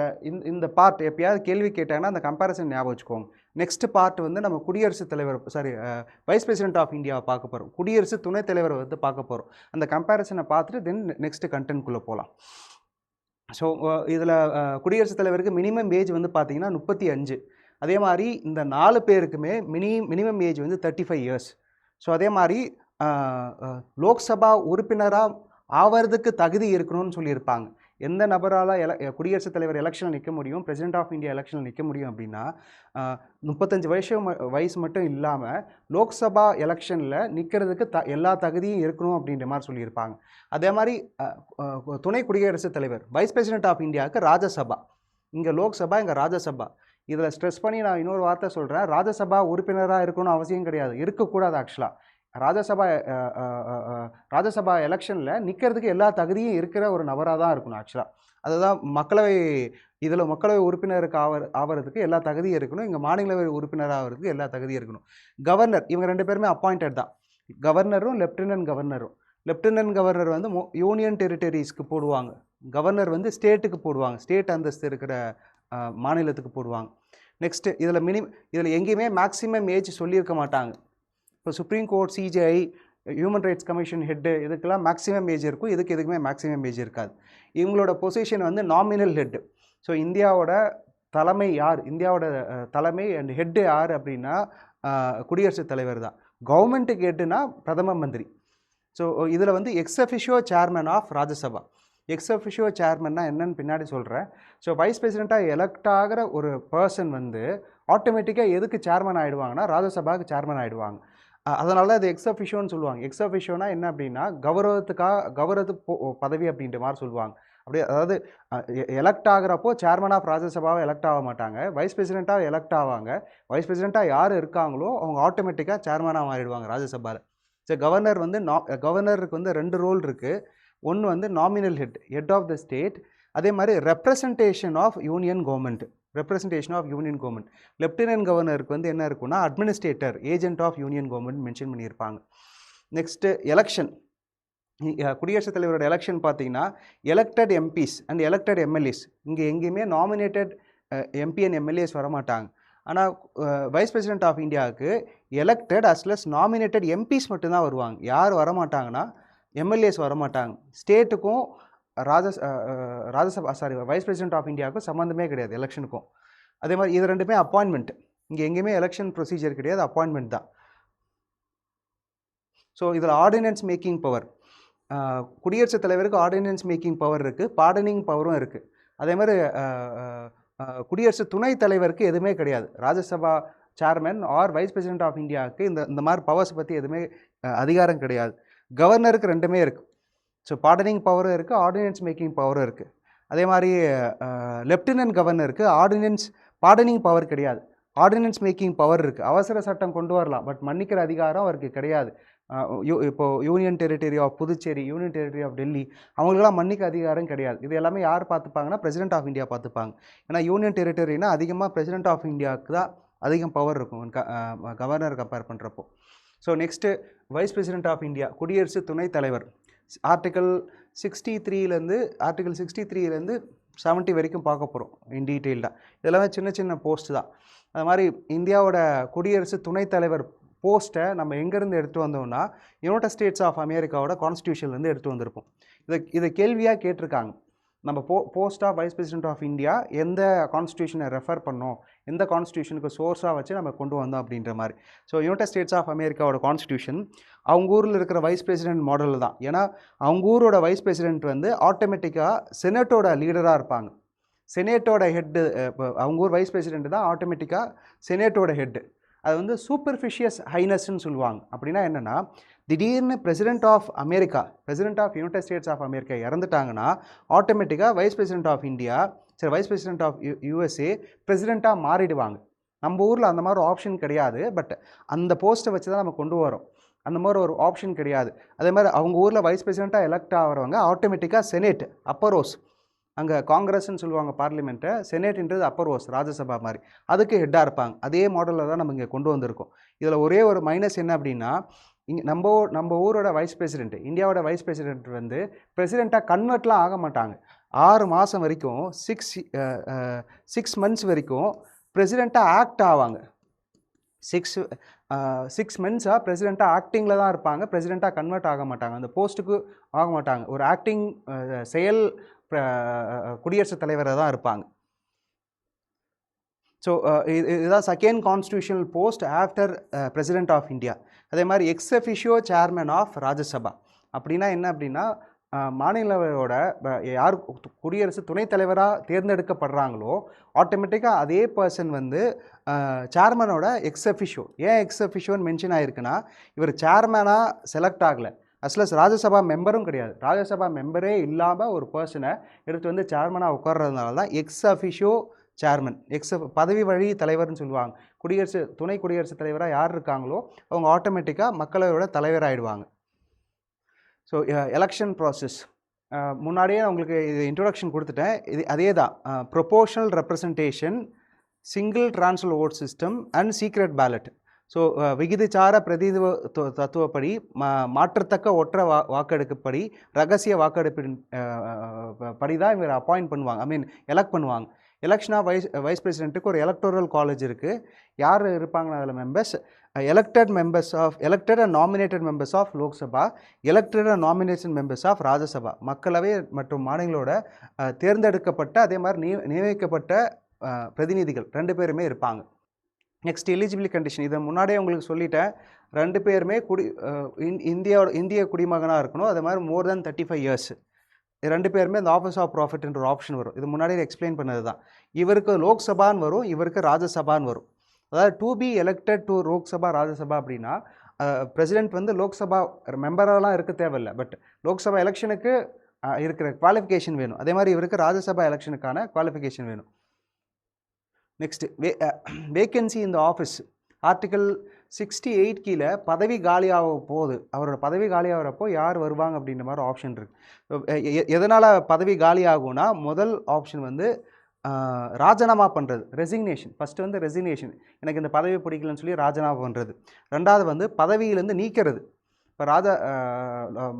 இந்த பார்ட் எப்பயாவது கேள்வி கேட்டாங்கன்னா அந்த கம்பேரிசன் ஞாபகம் வச்சுக்கோங்க. நெக்ஸ்ட் பார்ட் வந்து நம்ம குடியரசுத் தலைவர் வைஸ் பிரசிடென்ட் ஆஃப் இந்தியாவை பார்க்க போகிறோம், குடியரசு துணைத் தலைவரை வந்து பார்க்க போகிறோம். அந்த கம்பேரிசனை பார்த்துட்டு தென் நெக்ஸ்ட் கண்டென்ட்குள்ளே போகலாம். ஸோ இதில் குடியரசுத் தலைவருக்கு மினிமம் ஏஜ் வந்து பார்த்தீங்கன்னா 35. அதே மாதிரி இந்த 4 பேருக்குமே மினிமம் ஏஜ் வந்து 35 இயர்ஸ். ஸோ அதே மாதிரி லோக்சபா உறுப்பினராக ஆவறதுக்கு தகுதி இருக்கணும்னு சொல்லியிருப்பாங்க. எந்த நபரால் குடியரசுத் தலைவர் எலெக்ஷனில் நிற்க முடியும், பிரசிடென்ட் ஆஃப் இந்தியா எலெக்ஷனில் நிற்க முடியும் அப்படின்னா 35 வயசு மட்டும் இல்லாமல் லோக்சபா எலெக்ஷனில் நிற்கிறதுக்கு எல்லா தகுதியும் இருக்கணும் அப்படின்ற மாதிரி சொல்லியிருப்பாங்க. அதே மாதிரி துணை குடியரசுத் தலைவர் வைஸ் பிரசிடென்ட் ஆஃப் இந்தியாவுக்கு ராஜ்யசபா, இங்கே லோக்சபா இங்கே ராஜ்யசபா. இதில் ஸ்ட்ரெஸ் பண்ணி நான் இன்னொரு வார்த்தை சொல்கிறேன், ராஜ்யசபா உறுப்பினராக இருக்கணும்னு அவசியம் கிடையாது, இருக்கக்கூடாது. ஆக்சுவலாக ராஜ்யசபா எலெக்ஷனில் நிற்கிறதுக்கு எல்லா தகுதியும் இருக்கிற ஒரு நபராக தான் இருக்கணும். ஆக்சுவலாக அதுதான் மக்களவை உறுப்பினருக்கு ஆகிறதுக்கு எல்லா தகுதியும் இருக்கணும். இங்கே மாநிலவை உறுப்பினர் ஆகிறதுக்கு எல்லா தகுதியும் இருக்கணும். கவர்னர் இவங்க 2 பேருமே அப்பாயிண்டட் தான், கவர்னரும் லெஃப்டினன்ட் கவர்னரும். லெஃப்டினன்ட் கவர்னர் வந்து யூனியன் டெரிட்டரிஸ்க்கு போடுவாங்க, கவர்னர் வந்து ஸ்டேட்டுக்கு போடுவாங்க, ஸ்டேட் அந்தஸ்து இருக்கிற மாநிலத்துக்கு போடுவாங்க. நெக்ஸ்ட்டு இதில் எங்கேயுமே மேக்ஸிமம் ஏஜ் சொல்லியிருக்க மாட்டாங்க. இப்போ supreme court, CJI, human rights commission head இதுக்கெல்லாம் மேக்ஸிமம் ஏஜ் இருக்கும், எதுக்குமே மேக்ஸிமம் ஏஜ் இருக்காது. இவங்களோட பொசிஷன் வந்து நாமினல் ஹெட்டு. ஸோ இந்தியாவோட தலைமை யார், இந்தியாவோட தலைமை அண்ட் ஹெட்டு யார் அப்படின்னா குடியரசுத் தலைவர் தான். கவர்மெண்ட்டுக்கு ஹெட்டுனா பிரதம மந்திரி. ஸோ இதில் வந்து ex officio chairman of Rajya Sabha. Ex officio சேர்மன்னா என்னன்னு பின்னாடி சொல்கிறேன். ஸோ வைஸ் பிரசிடெண்ட்டாக எலெக்ட் ஆகிற ஒரு பர்சன் வந்து ஆட்டோமேட்டிக்காக எதுக்கு சேர்மன் ஆகிடுவாங்கன்னா ராஜ்யசபாவுக்கு சேர்மன் ஆகிடுவாங்க. அதனால அது எக்ஸ் அஃபிஷியோன்னு சொல்லுவாங்க. எக்ஸ் அஃபிஷியோனா என்ன அப்படின்னா கௌரவத்து பதவி அப்படின்ற மாதிரி சொல்லுவாங்க. அப்படியே அதாவது எலெக்ட் ஆகிறப்போ சேர்மன் ஆஃப் ராஜ்யசபாவை எலெக்ட் ஆக மாட்டாங்க, வைஸ் பிரசிடெண்ட்டாக எலெக்ட் ஆவாங்க. வைஸ் பிரசிடெண்ட்டாக யார் இருக்காங்களோ அவங்க ஆட்டோமேட்டிக்காக சேர்மனாக மாறிடுவாங்க ராஜ்யசபாவில். ஸோ கவர்னருக்கு வந்து 2 ரோல் இருக்குது. ஒன்று வந்து nominal head of the state, அதே மாதிரி representation of union government. Lieutenant கவர்னருக்கு வந்து என்ன இருக்குன்னா administrator, agent of union government mention பண்ணியிருப்பாங்க. Next election. குடியரசுத் தலைவரோட எலெக்ஷன் பார்த்தீங்கன்னா elected MPs and elected MLAs. இங்கே எங்கேயுமே நாமினேட்டட் எம்பி அண்ட் எம்எல்ஏஸ் வரமாட்டாங்க. ஆனால் வைஸ் பிரசிடென்ட் ஆஃப் இந்தியாவுக்கு எலெக்டட் அஸ்லஸ் நாமினேட்டட் எம்பிஸ் மட்டும்தான் வருவாங்க. யார் வரமாட்டாங்கன்னா எம்எல்ஏஸ் வரமாட்டாங்க. ஸ்டேட்டுக்கும் வைஸ் பிரசிடென்ட் ஆஃப் இந்தியாவுக்கும் சம்மந்தமே கிடையாது எலெக்ஷனுக்கும். அதே மாதிரி இது 2மே அப்பாயின்மெண்ட். இங்கே எங்கேயுமே எலெக்ஷன் ப்ரொசீஜர் கிடையாது, அப்பாயின்மெண்ட் தான். ஸோ இதில் ஆர்டினன்ஸ் மேக்கிங் பவர், குடியரசுத் தலைவருக்கு ஆர்டினன்ஸ் மேக்கிங் பவர் இருக்குது, பார்டனிங் பவரும் இருக்குது. அதே மாதிரி குடியரசு துணைத் தலைவருக்கு எதுவுமே கிடையாது. Rajya Sabha chairman or vice president of இந்தியாவுக்கு இந்த மாதிரி பவர்ஸ் பற்றி எதுவுமே அதிகாரம் கிடையாது. கவர்னருக்கு 2மே இருக்குது. ஸோ பார்டனிங் பவரும் இருக்குது, ஆர்டினன்ஸ் மேக்கிங் பவரும் இருக்குது. அதே மாதிரி லெஃப்டினன்ட் கவர்னருக்கு பார்டனிங் பவர் கிடையாது, ஆர்டினன்ஸ் மேக்கிங் பவர் இருக்குது. அவசர சட்டம் கொண்டு வரலாம், பட் மன்னிக்கிற அதிகாரம் அவருக்கு கிடையாது. இப்போது union territory of Puducherry, union territory of Delhi, அவங்களுக்கெல்லாம் மன்னிக்க அதிகாரம் கிடையாது. இது எல்லாமே யார் பார்த்துப்பாங்கன்னா பிரசிடென்ட் ஆஃப் இந்தியா பார்த்துப்பாங்க. ஏன்னா யூனியன் டெரிட்டரினா அதிகமாக பிரசிடென்ட் ஆஃப் இந்தியாவுக்கு தான் அதிகம் பவர் இருக்கும் கவர்னர் கம்பேர் பண்ணுறப்போ. So next vice president of India, குடியரசு துணைத் தலைவர். ஆர்டிகல் 63 70 வரைக்கும் பார்க்க போகிறோம் இன் டீட்டெயில்டாக. இதெல்லாமே சின்ன சின்ன போஸ்ட் தான். அது மாதிரி இந்தியாவோட குடியரசு துணைத் தலைவர் போஸ்ட்டை நம்ம எங்கேருந்து எடுத்து வந்தோம்னா யுனைடெட் ஸ்டேட்ஸ் ஆஃப் அமெரிக்காவோட கான்ஸ்டியூஷன்லேருந்து எடுத்து வந்திருப்போம். இதை கேள்வியாக கேட்டிருக்காங்க. நம்ம post of vice president of India எந்த கான்ஸ்டியூஷனை ரெஃபர் பண்ணோம், எந்த கான்ஸ்டியூஷனுக்கு சோர்ஸாக வச்சு நம்ம கொண்டு வந்தோம் அப்படின்ற மாதிரி. ஸோ யுனைடெட் ஸ்டேட்ஸ் ஆஃப் அமெரிக்காவோட கான்ஸ்டியூஷன் அவங்க ஊரில் இருக்கிற வைஸ் பிரசிடென்ட் மாடல் தான். ஏன்னா அவங்க ஊரோட வைஸ் பிரசிடென்ட் வந்து ஆட்டோமேட்டிக்காக செனட்டோட லீடராக இருப்பாங்க. செனேட்டோட ஹெட்டு, அவங்க ஊர் வைஸ் பிரசிடென்ட் தான் ஆட்டோமேட்டிக்காக செனேட்டோட ஹெட்டு. அது வந்து சூப்பர்ஃபிஷியஸ் ஹைனஸ்ன்னு சொல்லுவாங்க. அப்படின்னா என்னென்னா, திடீர்னு president of America, president of United States of America இறந்துட்டாங்கன்னா ஆட்டோமேட்டிக்காக வைஸ் பிரசிடென்ட் ஆஃப் இந்தியா, சரி வைஸ் பிரசிடென்ட் ஆஃப் யூஎஸ்ஏ பிரசிடெண்ட்டாக மாறிடுவாங்க. நம்ம ஊரில் அந்த மாதிரி ஆப்ஷன் கிடையாது. பட் அந்த போஸ்ட்டை வச்சு தான் நம்ம கொண்டு வரோம். அந்த மாதிரி ஒரு ஆப்ஷன் கிடையாது. அதே மாதிரி அவங்க ஊரில் வைஸ் பிரசிடெண்ட்டாக எலெக்ட் ஆகிறவங்க ஆட்டோமேட்டிக்காக செனேட், அப்பர் ஹவுஸ், அங்கே காங்கிரஸ்ன்னு சொல்லுவாங்க பார்லிமெண்ட்டை, செனேட்ன்றது அப்பர் ஹவுஸ், ராஜ்யசபா மாதிரி, அதுக்கு ஹெட்டாக இருப்பாங்க. அதே மாடலில் தான் நம்ம இங்கே கொண்டு வந்திருக்கோம். இதில் ஒரே ஒரு மைனஸ் என்ன அப்படின்னா, இங்கே நம்ம ஊரோட வைஸ் பிரசிடென்ட், இந்தியாவோட வைஸ் பிரசிடென்ட் வந்து பிரசிடெண்ட்டாக கன்வெர்ட்லாம் ஆக மாட்டாங்க. 6 மாதம் வரைக்கும் 6 மந்த்ஸ் வரைக்கும் பிரசிடெண்ட்டாக ஆக்ட் ஆவாங்க. 6 மந்த்ஸாக பிரசிடெண்ட்டாக ஆக்டிங்கில் தான் இருப்பாங்க. பிரசிடெண்ட்டாக கன்வெர்ட் ஆக மாட்டாங்க, அந்த போஸ்ட்டுக்கு ஆக மாட்டாங்க. ஒரு ஆக்டிங் செயல் குடியரசுத் தலைவராக தான் இருப்பாங்க. ஸோ இதுதான் second constitutional post after president of India. அதே மாதிரி ex officio chairman of Rajya Sabha. அப்படின்னா என்ன அப்படின்னா, மாநிலங்களவையோட யார் குடியரசு துணைத் தலைவராக தேர்ந்தெடுக்கப்படுறாங்களோ ஆட்டோமேட்டிக்காக அதே பர்சன் வந்து சேர்மனோட எக்ஸ் அஃபிஷியோ. ஏன் எக்ஸ் அஃபிஷியோன்னு மென்ஷன் ஆகிருக்குன்னா, இவர் சேர்மனாக செலக்ட் ஆகலை, அஸ்லஸ் ராஜ்யசபா மெம்பரும் கிடையாது. ராஜ்யசபா மெம்பரே இல்லாமல் ஒரு பர்சனை எடுத்து வந்து சேர்மனாக உட்கார்றதுனால தான் எக்ஸ் அஃபிஷியோ சேர்மன், பதவி வழி தலைவர்னு சொல்லுவாங்க. துணை குடியரசுத் தலைவராக யார் இருக்காங்களோ அவங்க ஆட்டோமேட்டிக்காக மக்களவையோட தலைவராகிடுவாங்க. ஸோ எலெக்ஷன் ப்ராசஸ் முன்னாடியே உங்களுக்கு இது இன்ட்ரொடக்ஷன் கொடுத்துட்டேன். இது அதே தான், proportional representation, single transfer vote system and secret ballot. So விகிதச்சார பிரதிநிதித்துவ தத்துவப்படி மாற்றத்தக்க ஒற்றை வாக்கெடுப்புப்படி ரகசிய வாக்கெடுப்பின் படி தான் இவங்க அப்பாயிண்ட் பண்ணுவாங்க, எலெக்ட் பண்ணுவாங்க. எலெக்ஷன் ஆஃப் வைஸ் பிரசிடென்ட்டுக்கு ஒரு எலக்டோரல் காலேஜ் இருக்குது. யார் இருப்பாங்கன்னா அதில் members, elected and nominated members of Lok Sabha, elected and nomination members of Rajya Sabha. மக்களவை மற்றும் மாநிலங்களோட தேர்ந்தெடுக்கப்பட்ட அதே மாதிரி நியமிக்கப்பட்ட பிரதிநிதிகள் 2 பேருமே இருப்பாங்க. Next eligibility condition. இதை முன்னாடியே உங்களுக்கு சொல்லிட்டேன். 2 பேருமே இந்திய குடிமகனாக இருக்கணும். அதே மாதிரி மோர் தென் 35 இயர்ஸ். 2 பேருமே இந்த ஆஃபீஸ் ஆஃப் ப்ராஃபிட்ன்ற ஒரு ஆப்ஷன் வரும். இது முன்னாடியே எக்ஸ்பிளைன் பண்ணது தான். இவருக்கு லோக்சபான்னு வரும், இவருக்கு ராஜ்யசபான்னு வரும். அதாவது to be elected to Lok Sabha Rajya Sabha அப்படின்னா பிரசிடென்ட் வந்து லோக்சபா மெம்பரெலாம் இருக்க தேவையில்லை. பட் லோக்சபா எலெக்ஷனுக்கு இருக்கிற குவாலிஃபிகேஷன் வேணும். அதே மாதிரி இவருக்கு ராஜ்யசபா எலெக்ஷனுக்கான குவாலிஃபிகேஷன் வேணும். நெக்ஸ்ட் வேக்கன்சி இந்த ஆஃபீஸ். ஆர்டிக்கல் 68 கீழே பதவி காலியாக போகுது. அவரோட பதவி காலியாகிறப்போ யார் வருவாங்க அப்படின்ற மாதிரி ஆப்ஷன் இருக்குது. எதனால் பதவி காலி ஆகும்னா, முதல் ஆப்ஷன் வந்து ராஜினாமா பண்ணுறது, ரெசிக்னேஷன். ஃபஸ்ட்டு வந்து ரெசிக்னேஷன், எனக்கு இந்த பதவி பிடிக்கலன்னு சொல்லி ராஜினாமா பண்ணுறது. 2வது வந்து பதவியிலேருந்து நீக்கிறது. இப்போ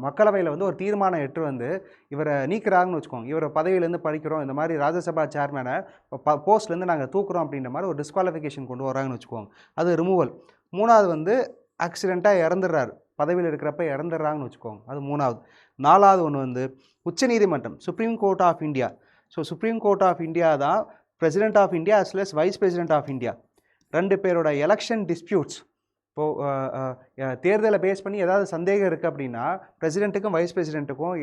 மக்களவையில் வந்து ஒரு தீர்மானம் எட்டு வந்து இவரை நீக்கிறாங்கன்னு வச்சுக்கோங்க, இவரை பதவியிலேருந்து படிக்கிறோம், இந்த மாதிரி ராஜ்யசபா சேர்மனை போஸ்ட்லேருந்து நாங்கள் தூக்குறோம் அப்படின்ற மாதிரி ஒரு டிஸ்குவாலிஃபிகேஷன் கொண்டு வராங்கன்னு வச்சுக்கோங்க, அது ரிமூவல். 3வது வந்து ஆக்சிடெண்ட்டாக இறந்துடுறாரு, பதவியில் இருக்கிறப்ப இறந்துடுறாங்கன்னு வச்சுக்கோங்க, அது 3வது. 4வது ஒன்று வந்து உச்சநீதிமன்றம், supreme court of India. So supreme court of India தான் president of India as well as vice president of India. 2 பேரோட எலெக்ஷன் டிஸ்பியூட்ஸ், இப்போது தேர்தலை பேஸ் பண்ணி ஏதாவது சந்தேகம் இருக்குது அப்படின்னா பிரசிடென்ட்டுக்கும் வைஸ் பிரசிடென்ட்டுக்கும்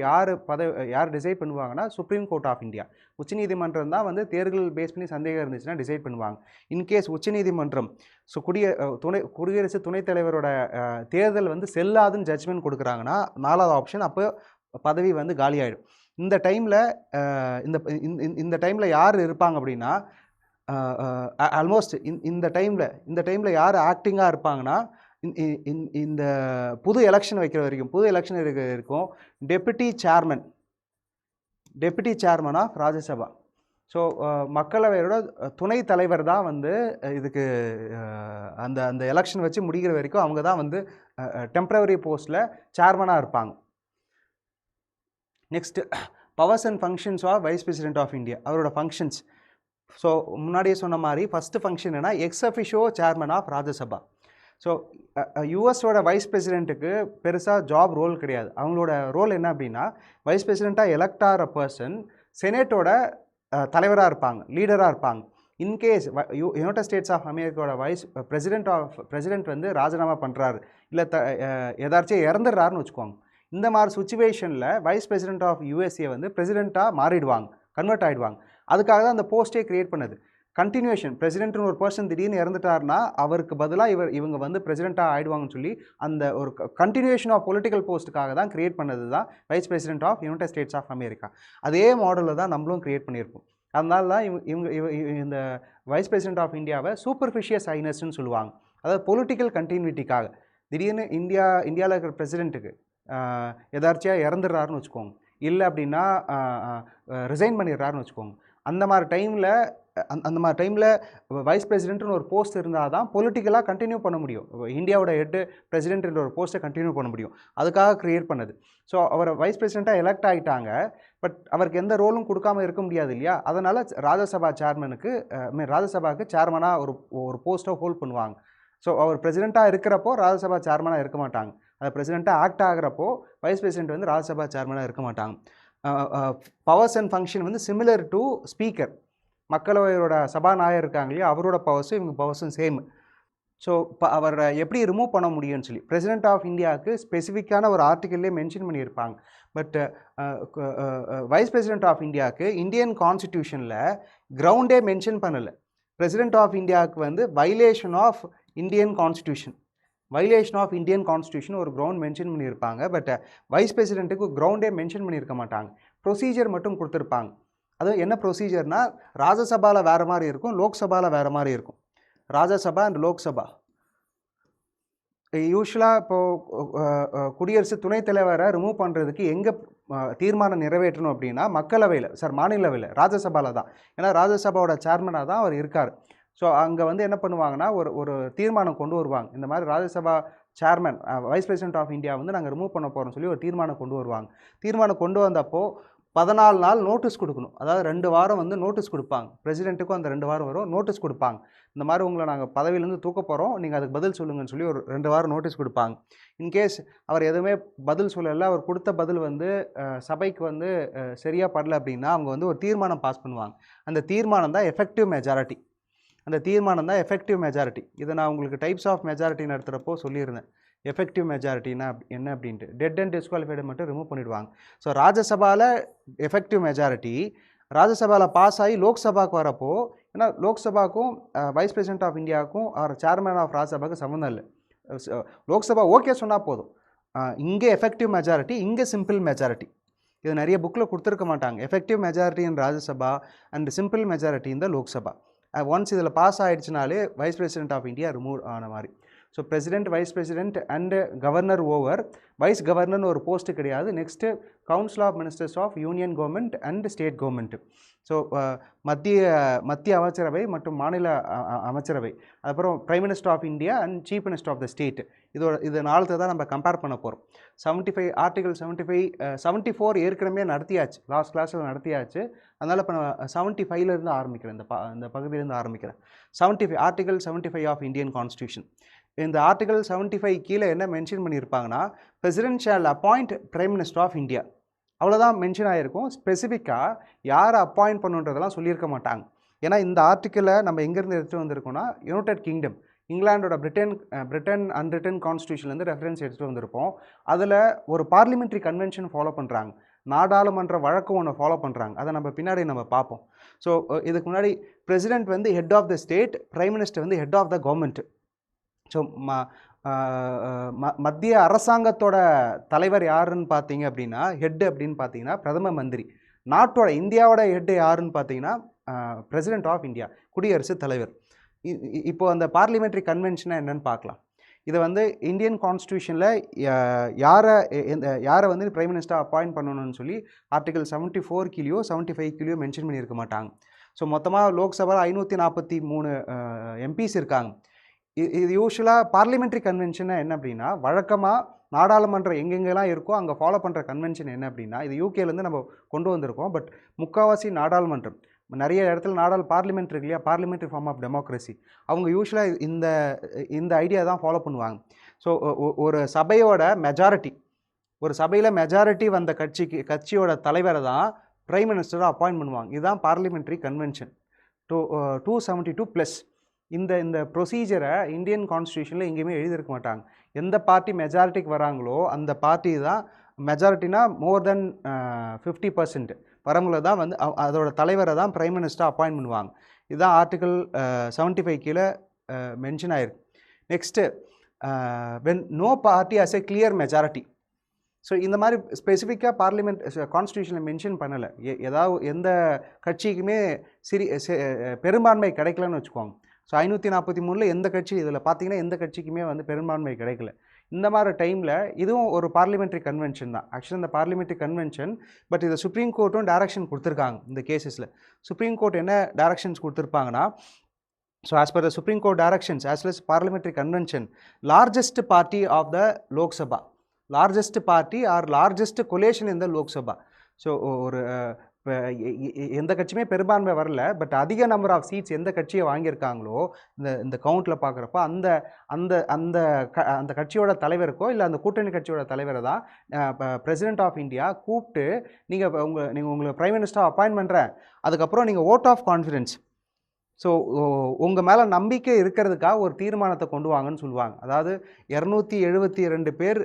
யார் டிசைட் பண்ணுவாங்கன்னா சுப்ரீம் கோர்ட் ஆஃப் இந்தியா. உச்சநீதிமன்றம் தான் வந்து தேர்தல் பேஸ் பண்ணி சந்தேகம் இருந்துச்சுன்னா டிசைட் பண்ணுவாங்க. இன்கேஸ் உச்சநீதிமன்றம் குடியரசு துணைத் தலைவரோட தேர்தல் வந்து செல்லாதுன்னு ஜட்ஜ்மெண்ட் கொடுக்குறாங்கன்னா 4வது ஆப்ஷன், அப்போ பதவி வந்து காலியாகிடும். இந்த டைமில் யார் இருப்பாங்க அப்படின்னா, ஆல்மோஸ்ட் இந்த டைமில் யார் ஆக்டிங்காக இருப்பாங்கன்னா, இந்த புது எலெக்ஷன் வைக்கிற வரைக்கும், புது எலெக்ஷன் இருக்கும் deputy chairman of Rajya Sabha. So மக்களவையோட துணைத் தலைவர் தான் வந்து இதுக்கு அந்த எலெக்ஷன் வச்சு முடிகிற வரைக்கும் அவங்க தான் வந்து டெம்பரவரி போஸ்ட்டில் சேர்மனாக இருப்பாங்க. Next powers and functions of vice president of India, அவரோட ஃபங்க்ஷன்ஸ். ஸோ முன்னாடியே சொன்ன மாதிரி ஃபஸ்ட்டு ஃபங்க்ஷன் என்ன, ex officio chairman of Rajya Sabha. So யூஎஸோட வைஸ் பிரசிடென்ட்டுக்கு பெருசாக ஜாப் ரோல் கிடையாது. அவங்களோட ரோல் என்ன அப்படின்னா, வைஸ் பிரசிடெண்ட்டாக எலெக்ட் ஆகிற பர்சன் செனேட்டோட தலைவராக இருப்பாங்க, லீடராக இருப்பாங்க. இன்கேஸ் யுனைடெட் ஸ்டேட்ஸ் ஆஃப் அமெரிக்காவோட பிரசிடென்ட் வந்து ராஜினாமா பண்ணுறாரு, இல்லை எதாச்சும் இறந்துடுறாருன்னு வச்சுக்கோங்க. இந்த மாதிரி சுச்சுவேஷனில் வைஸ் பிரசிடென்ட் ஆஃப் யூஎஸ்ஏ வந்து பிரசிடெண்ட்டாக மாறிடுவாங்க, கன்வெர்ட் ஆகிடுவாங்க. அதுக்காக தான் அந்த போஸ்ட்டே க்ரியேட் பண்ணுது. கண்டினியூஷன், பிரசிடென்ட்னு ஒரு பர்சன் திடீர்னு இறந்துட்டாருன்னா அவருக்கு பதிலாக இவங்க வந்து பிரசிடெண்ட்டாக ஆகிடுவாங்கன்னு சொல்லி அந்த ஒரு கண்டினியூஷன் ஆஃப் பொலிட்டிக்கல் போஸ்ட்டுக்காக தான் க்ரியேட் பண்ணது தான் vice president of United States of America. அதே மாடலில் தான் நம்மளும் க்ரியேட் பண்ணியிருப்போம். அதனால தான் இந்த வைஸ் பிரசிடென்ட் ஆஃப் இந்தியாவை சூப்பர்ஃபிஷியஸ் ஹைனஸ்ன்னு சொல்லுவாங்க. அதாவது பொலிட்டிக்கல் கண்டினியூட்டிக்காக திடீர்னு இந்தியாவில் இருக்கிற பிரசிடென்ட்டுக்கு எதார்ச்சியாக இறந்துடுறாருன்னு வச்சுக்கோங்க, இல்லை அப்படின்னா ரிசைன் பண்ணிடுறாருன்னு வச்சுக்கோங்க. அந்த மாதிரி டைமில் வைஸ் பிரசிடென்ட்னு ஒரு போஸ்ட் இருந்தால் தான் பொலிட்டிக்கலாக கண்டினியூ பண்ண முடியும். இந்தியாவோட ஹெட்டு பிரசிடென்ட்ன்ற ஒரு போஸ்ட்டை கண்டினியூ பண்ண முடியும். அதுக்காக க்ரியேட் பண்ணது. ஸோ அவர் வைஸ் பிரசிடெண்ட்டாக எலெக்ட் ஆகிட்டாங்க, பட் அவருக்கு எந்த ரோலும் கொடுக்காமல் இருக்க முடியாது இல்லையா? அதனால் ராஜ்யசபாவுக்கு சேர்மனாக ஒரு போஸ்ட்டை ஹோல்ட் பண்ணுவாங்க. ஸோ அவர் பிரசிடெண்ட்டாக இருக்கிறப்போ ராஜ்யசபா சேர்மனாக இருக்க மாட்டாங்க. அது பிரசிடெண்ட்டாக ஆக்ட் ஆகிறப்போ வைஸ் பிரசிடென்ட் வந்து ராஜ்யசபா சேர்மனாக இருக்க மாட்டாங்க. பவர்ஸ் அண்ட் ஃபங்க்ஷன் வந்து சிமிலர் டு ஸ்பீக்கர். மக்களவையோட சபாநாயகர் இருக்காங்க இல்லையா, அவரோட பவர்ஸும் இவங்க பவர்ஸும் சேம். ஸோ அவரை எப்படி ரிமூவ் பண்ண முடியும்னு சொல்லி பிரசிடென்ட் ஆஃப் இந்தியாவுக்கு ஸ்பெசிஃபிக்கான ஒரு ஆர்டிக்கல்லே மென்ஷன் பண்ணியிருப்பாங்க. பட் வைஸ் பிரசிடென்ட் ஆஃப் இந்தியாவுக்கு இந்தியன் கான்ஸ்டிடியூஷனில் கிரவுண்டே மென்ஷன் பண்ணலை. பிரசிடென்ட் ஆஃப் இந்தியாவுக்கு வந்து வைலேஷன் ஆஃப் இந்தியன் கான்ஸ்டியூஷன் ஒரு கிரவுண்ட் மென்ஷன் பண்ணியிருப்பாங்க. பட் வைஸ் பிரசிடென்ட்டுக்கு கிரவுண்டே மென்ஷன் பண்ணியிருக்க மாட்டாங்க. ப்ரொசீஜர் மட்டும் கொடுத்துருப்பாங்க. அது என்ன ப்ரொசீஜர்னால், ராஜ்யசபாவில் வேறு மாதிரி இருக்கும், லோக்சபாவில் வேறு மாதிரி இருக்கும். ராஜ்யசபா அண்ட் லோக்சபா யூஸ்வலாக இப்போது குடியரசு துணைத் தலைவரை ரிமூவ் பண்ணுறதுக்கு எங்கே தீர்மானம் நிறைவேற்றணும் அப்படின்னா மாநிலவையில் ராஜ்யசபாவில் தான். ஏன்னா ராஜ்யசபாவோட சேர்மனாக தான் அவர் இருக்கார். ஸோ அங்கே வந்து என்ன பண்ணுவாங்கன்னா, ஒரு தீர்மானம் கொண்டு வருவாங்க. இந்த மாதிரி Rajya Sabha chairman vice president of India வந்து நாங்கள் ரிமூவ் பண்ண போகிறோம்னு சொல்லி ஒரு தீர்மானம் கொண்டு வருவாங்க. தீர்மானம் கொண்டு வந்தப்போ 14 நாள் நோட்டீஸ் கொடுக்கணும். அதாவது 2 வாரம் வந்து நோட்டீஸ் கொடுப்பாங்க. பிரசிடென்ட்டுக்கும் அந்த 2 வாரம் வரும், நோட்டீஸ் கொடுப்பாங்க. இந்த மாதிரி உங்களை நாங்கள் பதவியிலேருந்து தூக்க போகிறோம், நீங்கள் அதுக்கு பதில் சொல்லுங்கன்னு சொல்லி ஒரு 2 வாரம் நோட்டீஸ் கொடுப்பாங்க. இன்கேஸ் அவர் எதுவுமே பதில் சொல்லலை, அவர் கொடுத்த பதில் வந்து சபைக்கு வந்து சரியாக படலை அப்படின்னா அவங்க வந்து ஒரு தீர்மானம் பாஸ் பண்ணுவாங்க. அந்த தீர்மானம் தான் எஃபெக்டிவ் மெஜாரிட்டி. இதை நான் உங்களுக்கு டைப்ஸ் ஆஃப் மெஜாரிட்டி நடத்துகிறப்போ சொல்லியிருந்தேன். எஃபெக்டிவ் மெஜாரிட்டினா என்ன அப்படின்ட்டு. டெட் அண்ட் டிஸ்குவாலிஃபைடு மட்டும் ரிமூவ் பண்ணிவிடுவாங்க. ஸோ ராஜ்யசபாவில் எஃபெக்டிவ் மெஜாரிட்டி, ராஜ்யசபாவில் பாஸ் ஆகி லோக்சபாவுக்கு வரப்போ, ஏன்னா லோக்சபாவுக்கும் வைஸ் பிரசிடென்ட் ஆஃப் இந்தியாவுக்கும் அவர் சேர்மன் ஆஃப் ராஜ்யசபாவுக்கு சம்மந்தம் இல்லை. லோக்சபா ஓகே சொன்னால் போதும். இங்கே எஃபெக்டிவ் மெஜாரிட்டி, இங்கே சிம்பிள் மெஜாரிட்டி. இது நிறைய புக்கில் கொடுத்துருக்க மாட்டாங்க. Effective majority in Rajya Sabha and simple majority இந்த லோக்சபா. ஒன்ஸ் இதில் பாஸ் ஆகிடுச்சினாலே vice president of India remove ஆன மாதிரி. So president, vice president and governor over. Vice கவர்னர்னு ஒரு போஸ்ட்டு கிடையாது. Next council of ministers of union government and state government. So மத்திய அமைச்சரவை மற்றும் மாநில அமைச்சரவை, அப்புறம் prime minister of India and chief minister of the state. இது நாலத்தை தான் நம்ம கம்பேர் பண்ண போகிறோம். 75 74 ஏற்கனவே நடத்தியாச்சு, லாஸ்ட் கிளாஸில் நடத்தியாச்சு. அதனால் இப்போ நான் 75லேருந்து ஆரம்பிக்கிறேன், இந்த பகுதியிலேருந்து ஆரம்பிக்கிறேன். Article 75 of Indian constitution. இந்த ஆர்டிகல் 75 கீழே என்ன மென்ஷன் பண்ணியிருப்பாங்கன்னா, president shall appoint prime minister of India. அவ்வளோதான் மென்ஷன் ஆகிருக்கும். ஸ்பெசிஃபிக்காக யாரை அப்பாயிண்ட் பண்ணுன்றதெல்லாம் சொல்லியிருக்க மாட்டாங்க. ஏன்னா இந்த ஆர்டிக்கிளை நம்ம எங்கேருந்து எடுத்துகிட்டு வந்திருக்கோம்னா, யுனைடெட் கிங்டம், இங்கிலாண்டோட பிரிட்டன் அன்ரிட்டன் கான்ஸ்டியூஷன்லேருந்து ரெஃபரன்ஸ் எடுத்துகிட்டு வந்திருப்போம். அதில் ஒரு பார்லிமெண்ட்ரி கன்வென்ஷன் ஃபாலோ பண்ணுறாங்க, நாடாளுமன்ற வழக்கு ஒன்று ஃபாலோ பண்ணுறாங்க. அதை நம்ம பின்னாடி பார்ப்போம். ஸோ இதுக்கு முன்னாடி பிரசிடென்ட் வந்து head of the state, prime minister வந்து head of the government. So மத்திய அரசாங்கத்தோட தலைவர் யாருன்னு பார்த்தீங்க அப்படின்னா, ஹெட் அப்படின்னு பார்த்தீங்கன்னா பிரதம மந்திரி. இந்தியாவோட ஹெட் யாருன்னு பார்த்தீங்கன்னா பிரசிடென்ட் ஆஃப் இந்தியா, குடியரசுத் தலைவர். இப்போது அந்த பார்லிமெண்ட்ரி கன்வென்ஷனை என்னென்னு பார்க்கலாம். இதை வந்து இந்தியன் கான்ஸ்டியூஷனில் யாரை வந்து பிரைம் மினிஸ்டர் அப்பாயிண்ட் பண்ணணும்னு சொல்லி ஆர்டிகல் 74 கீழேயோ 75 கீழேயோ மென்ஷன் பண்ணியிருக்க மாட்டாங்க. ஸோ மொத்தமாக லோக்சபாவில் 543 எம்பிஸ் இருக்காங்க. இது யூஸ்வலாக பார்லிமெண்ட்ரி கன்வென்ஷன் என்ன அப்படின்னா, வழக்கமாக நாடாளுமன்றம் எங்கெங்கெல்லாம் இருக்கோ அங்கே ஃபாலோ பண்ணுற கன்வென்ஷன் என்ன அப்படின்னா, இது யூகேலேருந்து நம்ம கொண்டு வந்திருக்கோம். பட் முக்கால்வாசி நாடாளுமன்றம் நிறைய இடத்துல நாடால் பார்லிமெண்ட் இருக்கு இல்லையா, பார்லிமெண்ட்ரி ஃபார்ம் ஆஃப் டெமோக்ரஸி, அவங்க யூஸ்வலாக இந்த ஐடியா தான் ஃபாலோ பண்ணுவாங்க. ஸோ ஒரு சபையோட மெஜாரிட்டி, ஒரு சபையில் மெஜாரிட்டி வந்த கட்சியோட தலைவரை தான் பிரைம் மினிஸ்டரை அப்பாயின்ட் பண்ணுவாங்க. இதுதான் பார்லிமெண்ட்ரி கன்வென்ஷன் 272+. இந்த ப்ரொசீஜரை இந்தியன் கான்ஸ்டியூஷனில் எங்கேயுமே எழுதியிருக்க மாட்டாங்க. எந்த பார்ட்டி மெஜாரிட்டிக்கு வராங்களோ அந்த பார்ட்டி தான், மெஜாரிட்டினா மோர் தென் 50% வரவங்கள தான் வந்து அதோட தலைவரை தான் பிரைம் மினிஸ்டர் அப்பாயின்ட் பண்ணுவாங்க. இதுதான் ஆர்டிகல் 75 கீழே மென்ஷன் ஆயிருக்கு. Next, when no party has a clear majority. So இந்த மாதிரி ஸ்பெசிஃபிக்காக பார்லிமெண்ட் கான்ஸ்டியூஷனில் மென்ஷன் பண்ணலை. ஏதாவது எந்த கட்சிக்குமே பெரும்பான்மை கிடைக்கலன்னு வச்சுக்கோங்க. ஸோ 543 எந்த கட்சி, இதில் பார்த்தீங்கன்னா எந்த கட்சிக்குமே வந்து பெரும்பான்மை கிடைக்கல. இந்த மாதிரி டைமில் இதுவும் ஒரு பார்லிமெண்ட்ரி கன்வென்ஷன் தான். ஆக்சுவலாக இந்த பார்லிமெண்ட்ரி கன்வென்ஷன், பட் இதை சுப்ரீம் கோர்ட்டும் டைரக்ஷன் கொடுத்துருக்காங்க. இந்த கேசஸில் சுப்ரீம் கோர்ட் என்ன டைரக்ஷன்ஸ் கொடுத்துருப்பாங்கன்னா, so as per the supreme court directions as well as parliamentary convention, largest party of the Lok Sabha, largest party or largest coalition இந்த லோக்சபா. ஸோ ஒரு எந்த கட்சியுமே பெரும்பான்மை வரல, பட் அதிக நம்பர் ஆஃப் சீட்ஸ் எந்த கட்சியை வாங்கியிருக்காங்களோ இந்த கவுண்டில் பார்க்குறப்ப அந்த அந்த அந்த அந்த கட்சியோட தலைவருக்கோ இல்லை அந்த கூட்டணி கட்சியோட தலைவரை தான் பிரசிடென்ட் ஆஃப் இந்தியா கூப்பிட்டு, நீங்கள் உங்களை பிரைம் மினிஸ்டர் அப்பாயின்ட் பண்ணுறேன், அதுக்கப்புறம் நீங்கள் ஓட் ஆஃப் கான்ஃபிடென்ஸ், ஸோ உங்கள் மேலே நம்பிக்கை இருக்கிறதுக்காக ஒரு தீர்மானத்தை கொண்டு வாங்கன்னு சொல்லுவாங்க. அதாவது 272 பேர்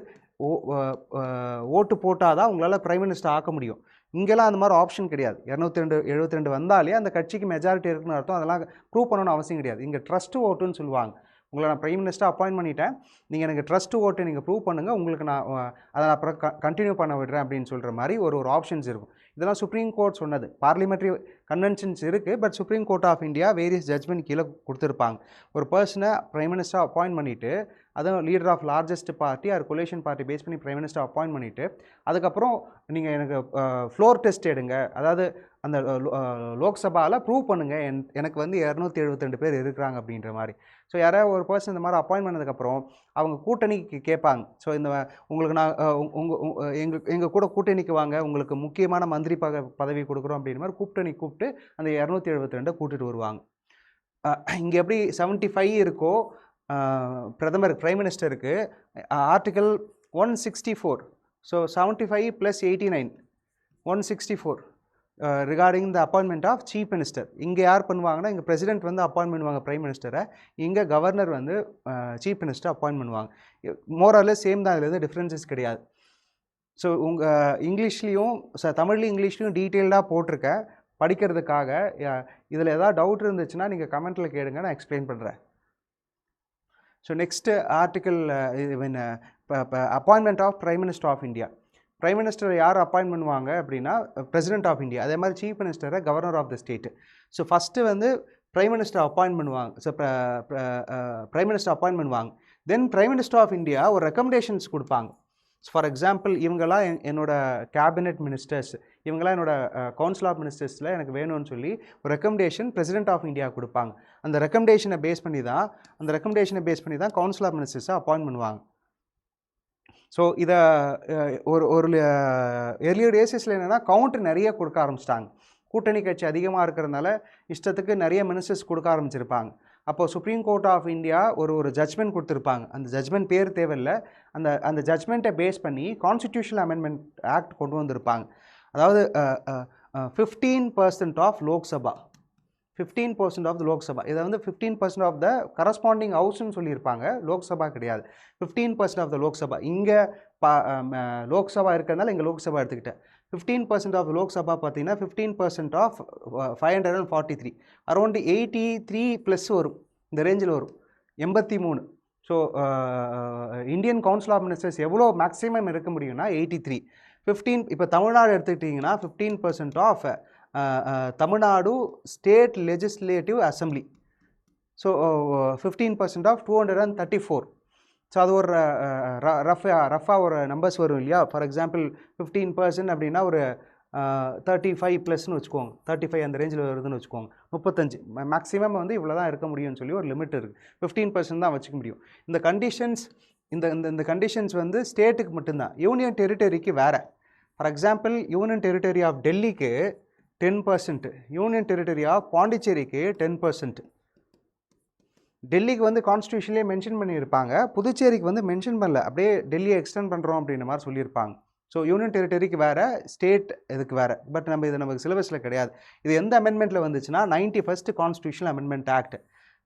ஓட்டு போட்டால் தான் உங்களால் பிரைம் மினிஸ்டர் ஆக்க முடியும். இங்கெல்லாம் அந்த மாதிரி ஆப்ஷன் கிடையாது. 272 வந்தாலே அந்த கட்சிக்கு மெஜாரிட்டி இருக்குன்னு அர்த்தம். அதெல்லாம் ப்ரூவ் பண்ணணும்னு அவசியம் கிடையாது. இங்கே ட்ரஸ்ட் ஓட்டுன்னு சொல்லுவாங்க. உங்களை நான் பிரைம் மினிஸ்டர் அப்பாயின்ட் பண்ணிட்டேன், நீங்கள் எனக்கு ட்ரஸ்ட் ஓட்டு நீங்கள் ப்ரூவ் பண்ணுங்கள், உங்களுக்கு நான் அதை நான் அப்புறம் கண்டினியூ பண்ண விடுறேன் அப்படின்னு சொல்கிற மாதிரி ஒரு ஆப்ஷன்ஸ் இருக்கும். இதெல்லாம் சுப்ரீம் கோர்ட் சொன்னது. பார்லிமெண்ட்ரி கன்வென்ஷன்ஸ் இருக்குது, but supreme court of India various judgment கீழே கொடுத்துருப்பாங்க. ஒரு பர்சனை பிரைம் மினிஸ்டர் அப்பாயின்ட் பண்ணிவிட்டு, அதுவும் leader of largest party or coalition party base பண்ணி பிரைம் மினிஸ்டர் அப்பாயின்ட் பண்ணிவிட்டு, அதுக்கப்புறம் நீங்கள் எனக்கு ஃப்ளோர் டெஸ்ட் எடுங்க, அதாவது அந்த லோக்சபாவில் ப்ரூவ் பண்ணுங்கள் எனக்கு வந்து 272 பேர் இருக்கிறாங்க அப்படின்ற மாதிரி. ஸோ யாராவது ஒரு பர்சன் இந்த மாதிரி அப்பாயின்ட் பண்ணதுக்கப்புறம் அவங்க கூட்டணிக்கு கேட்பாங்க. ஸோ இந்த உங்களுக்கு நான் எங்கள் கூட கூட்டணிக்கு வாங்க, உங்களுக்கு முக்கியமான மந்திரி பதவி கொடுக்குறோம் அப்படின்ற மாதிரி கூப்பிட்டு அந்த 272 கூட்டிகிட்டு வருவாங்க. இங்கே எப்படி 75 இருக்கோ பிரதமர் பிரைம் மினிஸ்டருக்கு article 164, so 75 + 89 164 regarding the appointment of chief minister. இங்கே யார் பண்ணுவாங்கன்னா, இங்கே பிரசிடென்ட் வந்து அப்பாயின்ட் பண்ணுவாங்க பிரைம் மினிஸ்டரை, இங்கே கவர்னர் வந்து சீஃப் மினிஸ்டர் அப்பாயின்ட் பண்ணுவாங்க. மோரல்லஸ் சேம் தான், இதில் எதுவும் டிஃப்ரென்சஸ் கிடையாது. ஸோ உங்கள் இங்கிலீஷ்லேயும் தமிழ்லையும் இங்கிலீஷ்லையும் டீட்டெயில்டாக போட்டிருக்கேன் படிக்கிறதுக்காக. இதில் ஏதாவது டவுட் இருந்துச்சுன்னா நீங்கள் கமெண்ட்டில் கேளுங்க, நான் எக்ஸ்பிளைன் பண்ணுறேன். So next article appointment of prime minister of India. Prime மினிஸ்டரை யார் அப்பாயின்ட் பண்ணுவாங்க அப்படின்னா பிரசிடென்ட் ஆஃப் இந்தியா. அதே மாதிரி சீஃப் மினிஸ்டரை governor of the state. So first வந்து பிரைம் மினிஸ்டர் அப்பாயின்ட் பண்ணுவாங்க. ஸோ பிரைம் மினிஸ்டர் அப்பாயின்ட் பண்ணுவாங்க. Then prime minister of India ஒரு ரெக்கமெண்டேஷன்ஸ் கொடுப்பாங்க. ஃபார் எக்ஸாம்பிள், இவங்கெல்லாம் என்னோட கேபினெட் மினிஸ்டர்ஸ், இவங்கெல்லாம் என்னோட கவுன்சில் ஆஃப் மினிஸ்டர்ஸில் எனக்கு வேணும்னு சொல்லி ஒரு ரெக்கமெண்டேஷன் பிரசிடென்ட் ஆஃப் இந்தியா கொடுப்பாங்க. அந்த ரெக்கமெண்டேஷனை பேஸ் பண்ணி தான் கவுன்சில் ஆஃப் மினிஸ்டர்ஸை அப்பாயின்ட் பண்ணுவாங்க. ஸோ இதை ஒரு எர்லியர் டேஸஸில் என்னென்னா கவுண்ட் நிறைய கொடுக்க ஆரம்பிச்சிட்டாங்க. கூட்டணி கட்சி அதிகமாக இருக்கிறதுனால இஷ்டத்துக்கு நிறைய மினிஸ்டர்ஸ் கொடுக்க ஆரம்பிச்சிருப்பாங்க. அப்போது சுப்ரீம் கோர்ட் ஆஃப் இந்தியா ஒரு ஜட்ஜ்மெண்ட் கொடுத்துருப்பாங்க. அந்த ஜட்ஜ்மெண்ட் பேர் தேவையில்லை, அந்த ஜட்ஜ்மெண்ட்டை பேஸ் பண்ணி கான்ஸ்டிடியூஷனல் அமெண்ட்மெண்ட் ஆக்ட் கொண்டு வந்திருப்பாங்க. அதாவது 15% of Lok Sabha, 15% of the Lok Sabha, இதை வந்து 15% ஆஃப் த கரஸ்பாண்டிங் ஹவுஸ்ன்னு சொல்லியிருப்பாங்க. லோக்சபா கிடையாது, 15% ஆஃப் த லோக்சபா. இங்கே லோக்சபா இருக்கிறதுனால இங்கே லோக்சபா எடுத்துக்கிட்டேன். 15% ஆஃப் லோக்சபா பார்த்தீங்கன்னா 15% ஆஃப் 543, அரௌண்ட் 83+ வரும், இந்த ரேஞ்சில் வரும், 83. So Indian council of ministers எவ்வளோ மேக்ஸிமம் இருக்க முடியும்னா 83. 15 இப்போ தமிழ்நாடு எடுத்துக்கிட்டிங்கன்னா 15% of Tamil Nadu state legislative assembly. So 15% of 234. So அது ஒரு ரஃபாக ஒரு நம்பர்ஸ் வரும் இல்லையா. ஃபார் எக்ஸாம்பிள் 15% அப்படின்னா ஒரு 35+ன்னு வச்சுக்கோங்க, 35 அந்த ரேஞ்சில் வருதுன்னு வச்சுக்கோங்க, 35 மேக்ஸிமம் வந்து இவ்வளோ தான் இருக்க முடியும்னு சொல்லி ஒரு லிமிட் இருக்குது. 15% தான் வச்சுக்க முடியும். இந்த கண்டிஷன்ஸ் இந்த கண்டிஷன்ஸ் வந்து ஸ்டேட்டுக்கு மட்டும்தான், யூனியன் டெரிட்டரிக்கு வேறு. For example union territory of டெல்லிக்கு 10%. யூனியன் டெரிட்டரி ஆஃப் பாண்டிச்சேரிக்கு 10%. டெல்லிக்கு வந்து கான்ஸ்டியூஷன்லேயே மென்ஷன் பண்ணியிருப்பாங்க, புதுச்சேரிக்கு வந்து மென்ஷன் பண்ணல, அப்படியே டெல்லியை எக்ஸ்டெண்ட் பண்ணுறோம் அப்படின்ற மாதிரி சொல்லியிருப்பாங்க. ஸோ யூனியன் டெரிட்டரிக்கு வேறு, ஸ்டேட் இதுக்கு வேறு. பட் இது நமக்கு சிலபஸில் கிடையாது. இது எந்த அமெண்ட்மெண்ட்டில் வந்துச்சுன்னா 91st கான்ஸ்டியூஷனல் அமெண்ட்மெண்ட் ஆக்ட்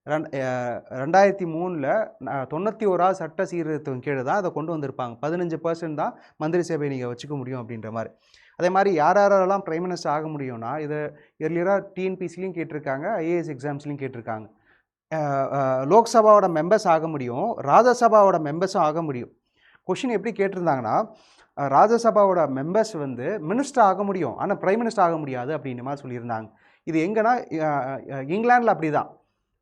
2003 91வது சட்ட சீர்திருத்தம் கீழே தான் அதை கொண்டு வந்திருப்பாங்க. 15% தான் மந்திரி சபை நீங்கள் வச்சுக்க முடியும் அப்படின்ற மாதிரி. அதே மாதிரி யாரெல்லாம் பிரைம் மினிஸ்டர் ஆக முடியும்னா, இது எர்லியராக டிஎன்பிசிலையும் கேட்டிருக்காங்க, ஐஏஎஸ் எக்ஸாம்ஸ்லையும் கேட்டிருக்காங்க. லோக்சபாவோட மெம்பர்ஸ் ஆக முடியும், ராஜ்யசபாவோட மெம்பர்ஸும் ஆக முடியும். கொஷின் எப்படி கேட்டிருந்தாங்கன்னா, ராஜ்யசபாவோட மெம்பர்ஸ் வந்து மினிஸ்டர் ஆக முடியும், ஆனால் பிரைம் மினிஸ்டர் ஆக முடியாது அப்படின்ற மாதிரி சொல்லியிருந்தாங்க. இது எங்கன்னா இங்கிலாண்டில் அப்படி தான்.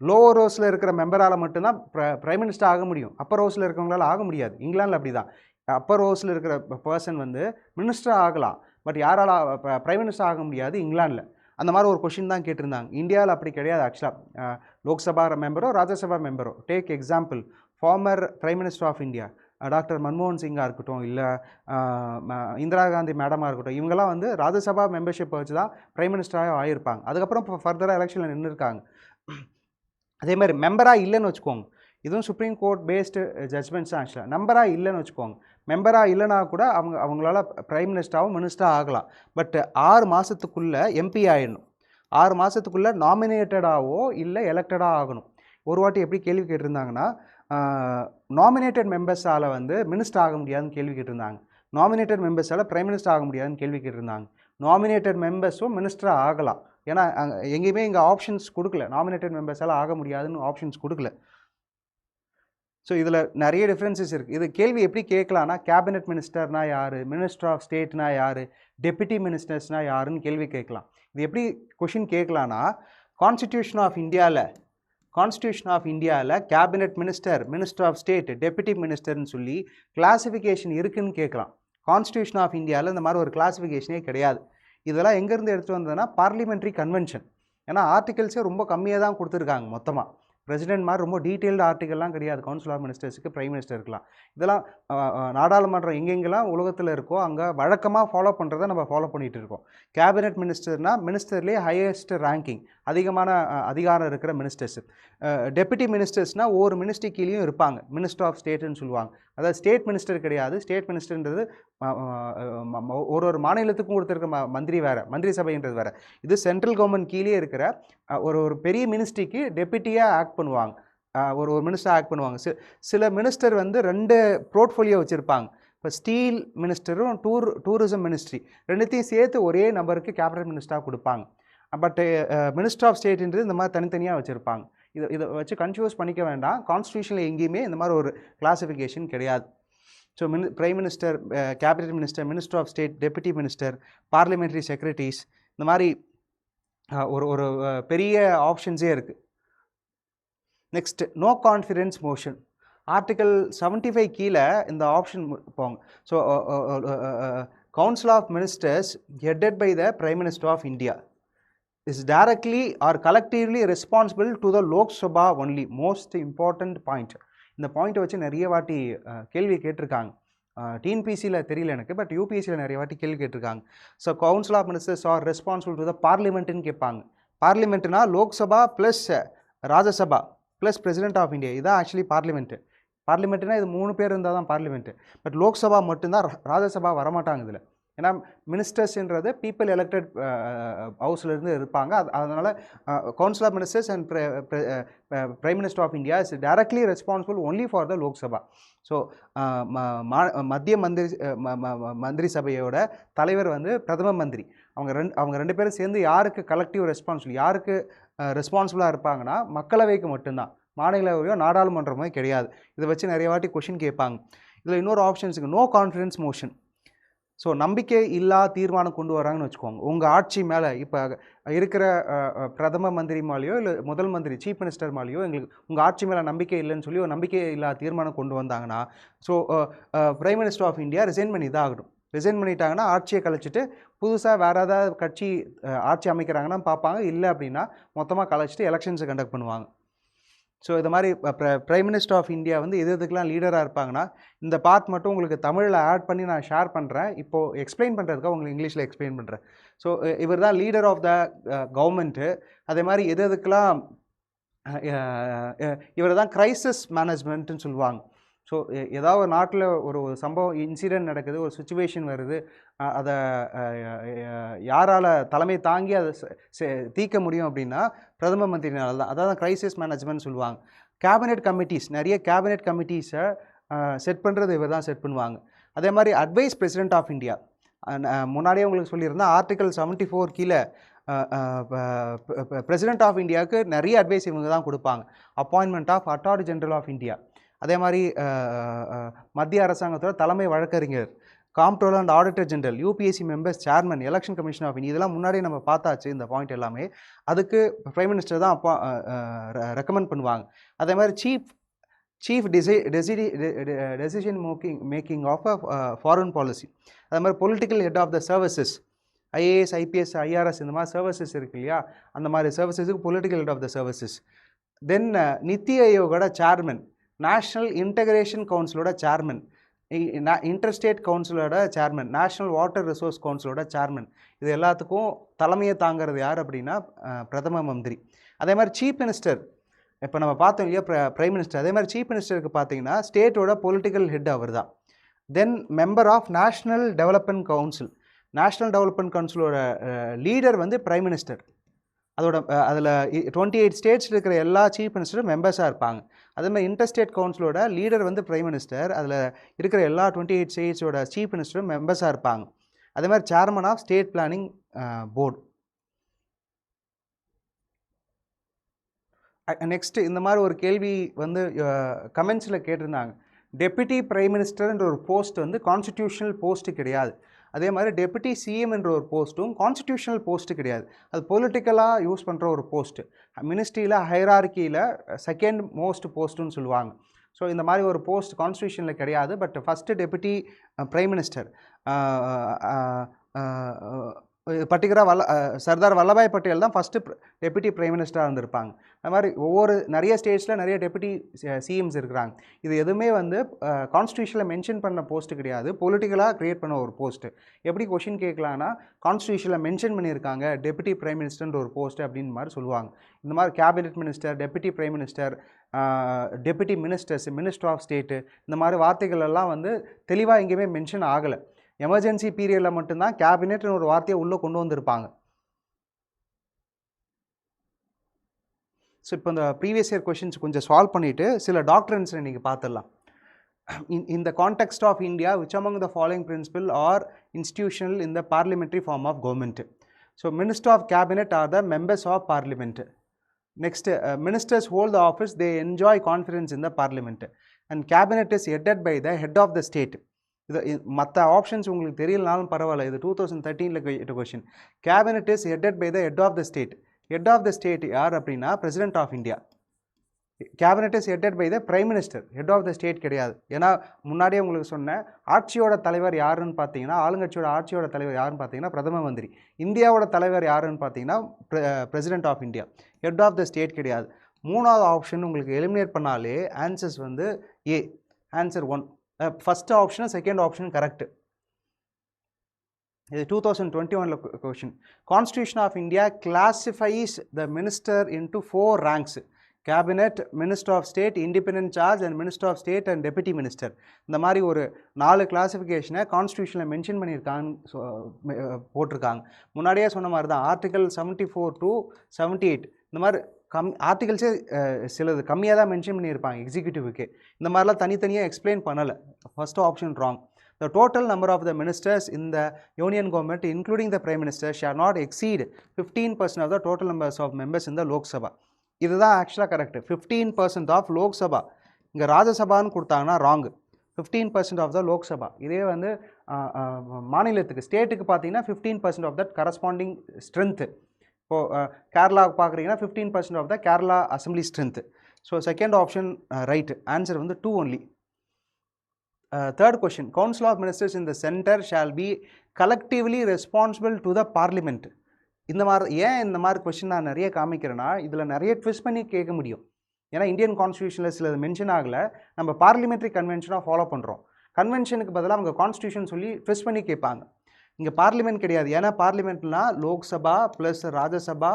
லோவர் ஹவுஸில் இருக்கிற மெம்பரால் மட்டும்தான் பிரைம் மினிஸ்டர் ஆக முடியும், அப்பர் ஹவுஸில் இருக்கிறவங்களால ஆக முடியாது. இங்கிலாண்டில் அப்படி தான். அப்பர் ஹவுஸில் இருக்கிற பர்சன் வந்து மினிஸ்டர் ஆகலாம், பட் யாரால் பிரைம் மினிஸ்டர் ஆக முடியாது இங்கிலாண்டில். அந்த மாதிரி ஒரு கொஷின் தான் கேட்டிருந்தாங்க. இந்தியாவில் அப்படி கிடையாது. ஆக்சுவலாக லோக்சபா மெம்பரோ ராஜ்யசபா மெம்பரோ, take example former prime minister of India doctor மன்மோகன் சிங்காக இருக்கட்டும், இல்லை இந்திரா காந்தி மேடமாக இருக்கட்டும், இவங்கெல்லாம் வந்து ராஜ்யசபா மெம்பர்ஷிப்பை வச்சு தான் பிரைம் மினிஸ்டராக ஆகியிருப்பாங்க. அதுக்கப்புறம் இப்போ ஃபர்தராக எலெக்ஷனில் நின்றுருக்காங்க. அதே மாதிரி மெம்பராக இல்லைன்னு வச்சுக்கோங்க, இதுவும் சுப்ரீம் கோர்ட் பேஸ்டு ஜட்மெண்ட்ஸ் தான். ஆக்சுவலாக மெம்பராக இல்லைன்னு வச்சுக்கோங்க, மெம்பராக இல்லைனா கூட அவங்களால பிரைம் மினிஸ்டராகவும் மினிஸ்டராக ஆகலாம். பட் 6 மாதத்துக்குள்ளே எம்பி ஆகிடணும். 6 மாதத்துக்குள்ளே நாமினேட்டடாகவோ இல்லை எலெக்டடாக ஆகணும். ஒரு வாட்டி எப்படி கேள்வி கேட்டிருந்தாங்கன்னா, நாமினேட்டட் மெம்பர்ஸால் வந்து மினிஸ்டர் ஆக முடியாதுன்னு கேள்வி கேட்டிருந்தாங்க, நாமினேட்டட் மெம்பர்ஸால் பிரைம் மினிஸ்டர் ஆக முடியாதுன்னு கேள்வி கேட்டிருந்தாங்க. நாமினேட்டட் மெம்பர்ஸும் மினிஸ்டராக ஆகலாம், ஏன்னா எங்கேயுமே இங்கே ஆப்ஷன்ஸ் கொடுக்கல, நாமினேட்டட் மெம்பர்ஸால் ஆக முடியாதுன்னு ஆப்ஷன்ஸ் கொடுக்கல. ஸோ இதில் நிறைய டிஃப்ரென்சஸ் இருக்குது. இது கேள்வி எப்படி கேட்கலான்னா, கேபினெட் மினிஸ்டர்னா யார், மினிஸ்டர் ஆஃப் ஸ்டேட்னா யார், டெப்யூட்டி மினிஸ்டர்ஸ்னா யாருன்னு கேள்வி கேட்கலாம். இது எப்படி கொஷின் கேட்கலான்னா, கான்ஸ்டியூஷன் ஆஃப் இந்தியாவில் cabinet minister, minister of state, deputy மினிஸ்டர்னு சொல்லி கிளாஸிஃபிகேஷன் இருக்குதுன்னு கேட்கலாம். கான்ஸ்டியூஷன் ஆஃப் இந்தியாவில் இந்த மாதிரி ஒரு கிளாஸிஃபிகேஷனே கிடையாது. இதெல்லாம் எங்கேருந்து எடுத்துகிட்டு வந்ததுன்னா பார்லிமெண்ட்ரி கன்வென்ஷன். ஏன்னா ஆர்டிகல்ஸே ரொம்ப கம்மியாக தான் கொடுத்துருக்காங்க மொத்தமாக. பிரசிடென்ட் மாதிரி ரொம்ப டீட்டெயில்டு ஆர்டிகல்லாம் கிடையாது கவுன்சில் ஆஃப் மினிஸ்டர்ஸுக்கு, பிரைம் மினிஸ்டருக்குலாம். இதெல்லாம் நாடாளுமன்றம் எங்கெங்கெல்லாம் உலகத்தில் இருக்கோ அங்கே வழக்கமாக ஃபாலோ பண்ணுறதை நம்ம ஃபாலோ பண்ணிகிட்டு இருக்கோம். கேபினெட் மினிஸ்டர்னால் மினிஸ்டர்லேயே ஹையஸ்ட் ரேங்கிங், அதிகமான அதிகாரம் இருக்கிற மினிஸ்டர்ஸ். டெப்யூட்டி மினிஸ்டர்ஸ்னால் ஒவ்வொரு மினிஸ்ட்ரி கீழேயும் இருப்பாங்க, மினிஸ்டர் ஆஃப் ஸ்டேட்டுன்னு சொல்லுவாங்க. அதாவது ஸ்டேட் மினிஸ்டர் கிடையாது. ஸ்டேட் மினிஸ்டர்ன்றது ஒரு மாநிலத்துக்கும் கொடுத்துருக்க மந்திரி வேறு, மந்திரி சபைன்றது வேறு. இது சென்ட்ரல் கவர்மெண்ட் கீழே இருக்கிற ஒரு பெரிய மினிஸ்ட்ரிக்கு டெப்யூட்டியாக ஆக்ட் பண்ணுவாங்க, ஒரு மினிஸ்டர் ஆக்ட் பண்ணுவாங்க. சில மினிஸ்டர் வந்து 2 போர்ட்ஃபோலியோ வச்சுருப்பாங்க. இப்போ ஸ்டீல் மினிஸ்டரும் டூரிசம் மினிஸ்ட்ரி ரெண்டுத்தையும் சேர்த்து ஒரே நபருக்கு கேபினட் மினிஸ்டராக கொடுப்பாங்க. பட் மினிஸ்டர் ஆஃப் ஸ்டேட்ன்றது இந்த மாதிரி தனித்தனியாக வச்சுருப்பாங்க. இதை வச்சு கன்ஃபியூஸ் பண்ணிக்க வேண்டாம். கான்ஸ்டியூஷனில் எங்கேயுமே இந்த மாதிரி ஒரு கிளாஸிஃபிகேஷன் கிடையாது. So prime minister, cabinet minister, minister of state, deputy minister, parliamentary secretaries, இந்த மாதிரி ஒரு பெரிய ஆப்ஷன்ஸே இருக்குது. Next, no confidence motion. Article 75 கீழே இந்த ஆப்ஷன் போங்க. So council of ministers headed by the prime minister of India is directly or collectively responsible to the Lok Sabha only. Most important point. இந்த பாயிண்ட்டை வச்சு நிறைய வாட்டி கேள்வி கேட்டிருக்காங்க. டிஎன்பிசியில் தெரியல எனக்கு, பட் யூபிஎஸ்சியில் நிறைய வாட்டி கேள்வி கேட்டிருக்காங்க. So council of ministers are responsible to the பார்லிமெண்ட்டுன்னு கேட்பாங்க. பார்லிமெண்ட்னா Lok Sabha plus Rajya Sabha plus president of India, இதுதான் ஆக்சுவலி பார்லிமெண்ட்டு. பார்லிமெண்ட்டுனா இது 3 பேர் இருந்தால் தான் பார்லிமெண்ட்டு. பட் லோக்சபா மட்டும்தான், ராஜ்யசபா வரமாட்டாங்க இதில். ஏன்னா மினிஸ்டர்ஸ்ன்றது பீப்புள் எலெக்டட் ஹவுஸ்லேருந்து இருப்பாங்க. அதனால் council of ministers and prime minister of India is directly responsible only for the Lok Sabha. So மத்திய மந்திரி சபையோட தலைவர் வந்து பிரதம மந்திரி. அவங்க ரெண்டு பேரும் சேர்ந்து யாருக்கு கலெக்டிவ் ரெஸ்பான்சிபிள், யாருக்கு ரெஸ்பான்சிபிளாக இருப்பாங்கன்னா மக்களவைக்கு மட்டும்தான், மாநிலவையோ நாடாளுமன்றமோ கிடையாது. இதை வச்சு நிறைய வாட்டி கொஷின் கேட்பாங்க. இதில் இன்னொரு ஆப்ஷன்ஸுக்கு நோ கான்ஃபிடன்ஸ் மோஷன். ஸோ நம்பிக்கை இல்லா தீர்மானம் கொண்டு வராங்கன்னு வச்சுக்கோங்க. உங்கள் ஆட்சி மேலே இப்போ இருக்கிற பிரதம மந்திரி மேலேயோ இல்லை முதல் மந்திரி சீஃப் மினிஸ்டர் மேலேயோ எங்களுக்கு உங்கள் ஆட்சி மேலே நம்பிக்கை இல்லைன்னு சொல்லி ஒரு நம்பிக்கை இல்லா தீர்மானம் கொண்டு வந்தாங்கன்னா, so prime minister of India resign பண்ணி தான் ஆகணும். ரிசைன் பண்ணிட்டாங்கன்னா ஆட்சியை கலைச்சிட்டு புதுசாக வேறு ஏதாவது கட்சி ஆட்சி அமைக்கிறாங்கன்னா பார்ப்பாங்க, இல்லை அப்படின்னா மொத்தமாக கலைச்சிட்டு எலெக்ஷன்ஸை கண்டக்ட் பண்ணுவாங்க. ஸோ இது மாதிரி பிரைம் மினிஸ்டர் ஆஃப் இந்தியா வந்து எது எதுக்கெலாம் லீடராக இருப்பாங்கன்னா, இந்த பார்ட் மட்டும் உங்களுக்கு தமிழில் ஆட் பண்ணி நான் ஷேர் பண்ணுறேன். இப்போது எக்ஸ்பிளைன் பண்ணுறதுக்காக உங்களுக்கு இங்கிலீஷில் எக்ஸ்பிளைன் பண்ணுறேன். ஸோ இவர் தான் லீடர் ஆஃப் த கவர்மெண்ட்டு. அதே மாதிரி எது எதுக்கெலாம் இவர் தான் கிரைசிஸ் மேனேஜ்மெண்ட்டுன்னு சொல்லுவாங்க. ஸோ ஏதாவது ஒரு நாட்டில் ஒரு சம்பவம் இன்சிடென்ட் நடக்குது, ஒரு சுச்சுவேஷன் வருது, அதை யாரால் தலைமை தாங்கி அதை தீர்க்க முடியும் அப்படின்னா பிரதம மந்திரினால தான். அதாவது கிரைசிஸ் மேனேஜ்மெண்ட் சொல்லுவாங்க. கேபினெட் கமிட்டிஸ், நிறைய கேபினெட் கமிட்டிஸை செட் பண்ணுறது இவர் தான் செட் பண்ணுவாங்க. அதே மாதிரி அட்வைஸ் பிரசிடென்ட் ஆஃப் இந்தியா, முன்னாடியே உங்களுக்கு சொல்லியிருந்தேன், ஆர்டிகல் 74 கீழே பிரசிடென்ட் ஆஃப் இந்தியாவுக்கு நிறைய அட்வைஸ் இவங்க தான் கொடுப்பாங்க. Appointment of attorney general of India. அதே மாதிரி மத்திய அரசாங்கத்தோட தலைமை வழக்கறிஞர், comptroller and auditor general, UPSC members, chairman, election commission of India, இதெல்லாம் முன்னாடியே நம்ம பார்த்தாச்சு இந்த பாயிண்ட் எல்லாமே. அதுக்கு பிரைம் மினிஸ்டர் தான் ரெக்கமெண்ட் பண்ணுவாங்க. அதே மாதிரி chief decision making of foreign policy. அதே மாதிரி political head of the services, IAS, IPS, IRS, இந்த மாதிரி சர்வீசஸ் இருக்கு இல்லையா, அந்த மாதிரி சர்வீசஸுக்கு political head of the services. Then NITI ஆயோகோட சேர்மன், நேஷ்னல் இன்டகிரேஷன் கவுன்சிலோட சேர்மன், இன்டர்ஸ்டேட் கவுன்சிலோட சேர்மன், நேஷ்னல் வாட்டர் ரிசோர்ஸ் கவுன்சிலோட சேர்மன். இது எல்லாத்துக்கும் தலைமையை தாங்கிறது யார் அப்படின்னா பிரதம மந்திரி. அதே மாதிரி சீஃப் மினிஸ்டர், இப்போ நம்ம பார்த்தோம் இல்லையா பிரைம் மினிஸ்டர், அதே மாதிரி சீஃப் மினிஸ்டருக்கு பார்த்தீங்கன்னா ஸ்டேட்டோட பொலிட்டிக்கல் ஹெட் அவர் தான். Then member of national development council, national development கவுன்சிலோட லீடர் வந்து பிரைம் மினிஸ்டர். அதோட அதில் 28 ஸ்டேட்ஸில் இருக்கிற எல்லா சீஃப் மினிஸ்டரும் மெம்பர்ஸாக இருப்பாங்க. அதேமாதிரி இன்டர்ஸ்டேட் கவுன்சிலோட லீடர் வந்து பிரைம் மினிஸ்டர். அதில் இருக்கிற எல்லா 28 ஸ்டேட்ஸோட சீஃப் மினிஸ்டரும் மெம்பர்ஸாக இருப்பாங்க. அதே மாதிரி chairman of state planning board. Next இந்த மாதிரி ஒரு கேள்வி வந்து கமெண்ட்ஸில் கேட்டிருந்தாங்க. டெப்யூட்டி பிரைம் மினிஸ்டர்ன்ற ஒரு போஸ்ட் வந்து கான்ஸ்டிடியூஷனல் போஸ்ட்டு கிடையாது. அதே மாதிரி டெப்யூட்டி சிஎம் என்ற ஒரு போஸ்ட்டும் கான்ஸ்டிடியூஷனல் போஸ்ட்டு கிடையாது. அது பொலிட்டிக்கலாக யூஸ் பண்ணுற ஒரு போஸ்ட்டு. மினிஸ்ட்ரியில் ஹைரார்க்கியில் செகண்ட் மோஸ்ட் போஸ்ட்டுன்னு சொல்லுவாங்க. ஸோ இந்த மாதிரி ஒரு போஸ்ட் கான்ஸ்டிடியூஷனில் கிடையாது. But first deputy prime minister பர்டிகுலராக சர்தார் வல்லபாய் பட்டேல் தான் ஃபஸ்ட்டு டெப்யூட்டி பிரைம் மினிஸ்டராக இருந்திருப்பாங்க. அது மாதிரி நிறைய ஸ்டேட்ஸில் நிறைய டெப்யூட்டி சிஎம்ஸ் இருக்கிறாங்க. இது எதுவுமே வந்து கான்ஸ்டியூஷனில் மென்ஷன் பண்ண போஸ்ட்டு கிடையாது, பொலிட்டிக்கலாக க்ரியேட் பண்ண ஒரு போஸ்ட்டு. எப்படி கொஷின் கேட்கலான்னா, கான்ஸ்டியூஷனில் மென்ஷன் பண்ணியிருக்காங்க டெப்யூட்டி பிரைம் மினிஸ்டர்ன்ற ஒரு போஸ்ட்டு அப்படின்னு மாதிரி சொல்லுவாங்க. இந்த மாதிரி cabinet minister, deputy prime minister, deputy ministers, minister of state, இந்த மாதிரி வார்த்தைகள் எல்லாம் வந்து தெளிவாக எங்கேயுமே மென்ஷன் ஆகலை. எமர்ஜென்சி பீரியடில் மட்டும்தான் கேபினெட்னு ஒரு வார்த்தையை உள்ளே கொண்டு வந்திருப்பாங்க. ஸோ இப்போ இந்த ப்ரீவியஸ் இயர் கொஷின்ஸ் கொஞ்சம் சால்வ் பண்ணிவிட்டு சில டாக்டரன்ஸை நீங்கள் பார்த்துடலாம். In the context of India, which among the following principles are institutional in the parliamentary form of government? So, Minister of Cabinet are the members of Parliament. Next, ministers hold the office, they enjoy confidence in the Parliament. And Cabinet is headed by the head of the state. இது மற்ற options உங்களுக்கு தெரியலனாலும் பரவாயில்ல, இது 2013 கேட்ட question. Cabinet is headed by the head of the state. Head of the state யார் அப்படின்னா president of India. Cabinet is headed by the prime minister. Head of the state கிடையாது. ஏன்னா முன்னாடியே உங்களுக்கு சொன்னேன், ஆட்சியோட தலைவர் யாருன்னு பார்த்தீங்கன்னா, ஆளுங்கட்சியோட ஆட்சியோட தலைவர் யாருன்னு பார்த்தீங்கன்னா பிரதம மந்திரி. இந்தியாவோட தலைவர் யாருன்னு பார்த்தீங்கன்னா president of India. Head of the state கிடையாது. மூணாவது ஆப்ஷன் உங்களுக்கு எலிமினேட் பண்ணாலே ஆன்சர்ஸ் வந்து A, answer 1. First option second option correct. இது 2021 question. Constitution of India classifies the minister into 4 ranks: cabinet, minister of state, independent charge and minister of state and deputy minister. இந்த மாதிரி ஒரு 4 கிளாசிஃபிகேஷனை கான்ஸ்டியூஷனில் mention பண்ணியிருக்காங்க, போட்டிருக்காங்க. முன்னாடியே சொன்ன மாதிரி தான் ஆர்டிகல் 74 to 78 இந்த மாதிரி ஆர்டிகல்ஸே சிலது கம்மியாக தான் மென்ஷன் பண்ணியிருப்பாங்க எக்ஸிக்யூட்டிவ்க்கு. இந்த மாதிரிலாம் தனித்தனியாக எக்ஸ்பிளைன் பண்ணலை. First option wrong. The total number of the ministers in the union government, including the prime minister, shall not exceed 15% of the total numbers of members in the Lok Sabha. இதுதான் ஆக்சுவலாக correct. 15% of Lok Sabha. இங்கே ராஜ்யசபான்னு கொடுத்தாங்கன்னா wrong. 15% of the Lok Sabha. இதே வந்து மாநிலத்துக்கு ஸ்டேட்டுக்கு பார்த்தீங்கன்னா 15% of that corresponding strength. இப்போது கேரளாவுக்கு பார்க்குறீங்கன்னா 15% of the Kerala assembly strength. So second option right. Answer வந்து 2 only. Third question. Council of ministers in the centre shall be collectively responsible to the parliament. இந்த மாதிரி ஏன் இந்த மாதிரி கொஷின் நான் நிறைய காமிக்கிறேன்னா, இதில் நிறைய ட்விஸ்ட் பண்ணி கேட்க முடியும். ஏன்னா இந்தியன் கான்ஸ்டியூஷனில் சிலது மென்ஷன் ஆகலை, நம்ம பார்லிமெண்ட்ரி கன்வென்ஷனாக ஃபாலோ பண்ணுறோம். கன்வென்ஷனுக்கு பதிலாக அவங்க கான்ஸ்டியூஷன் சொல்லி ட்விஸ்ட் பண்ணி கேட்பாங்க. இங்கே பார்லிமெண்ட் கிடையாது. ஏன்னா பார்லிமெண்ட்னா Lok Sabha plus Rajya Sabha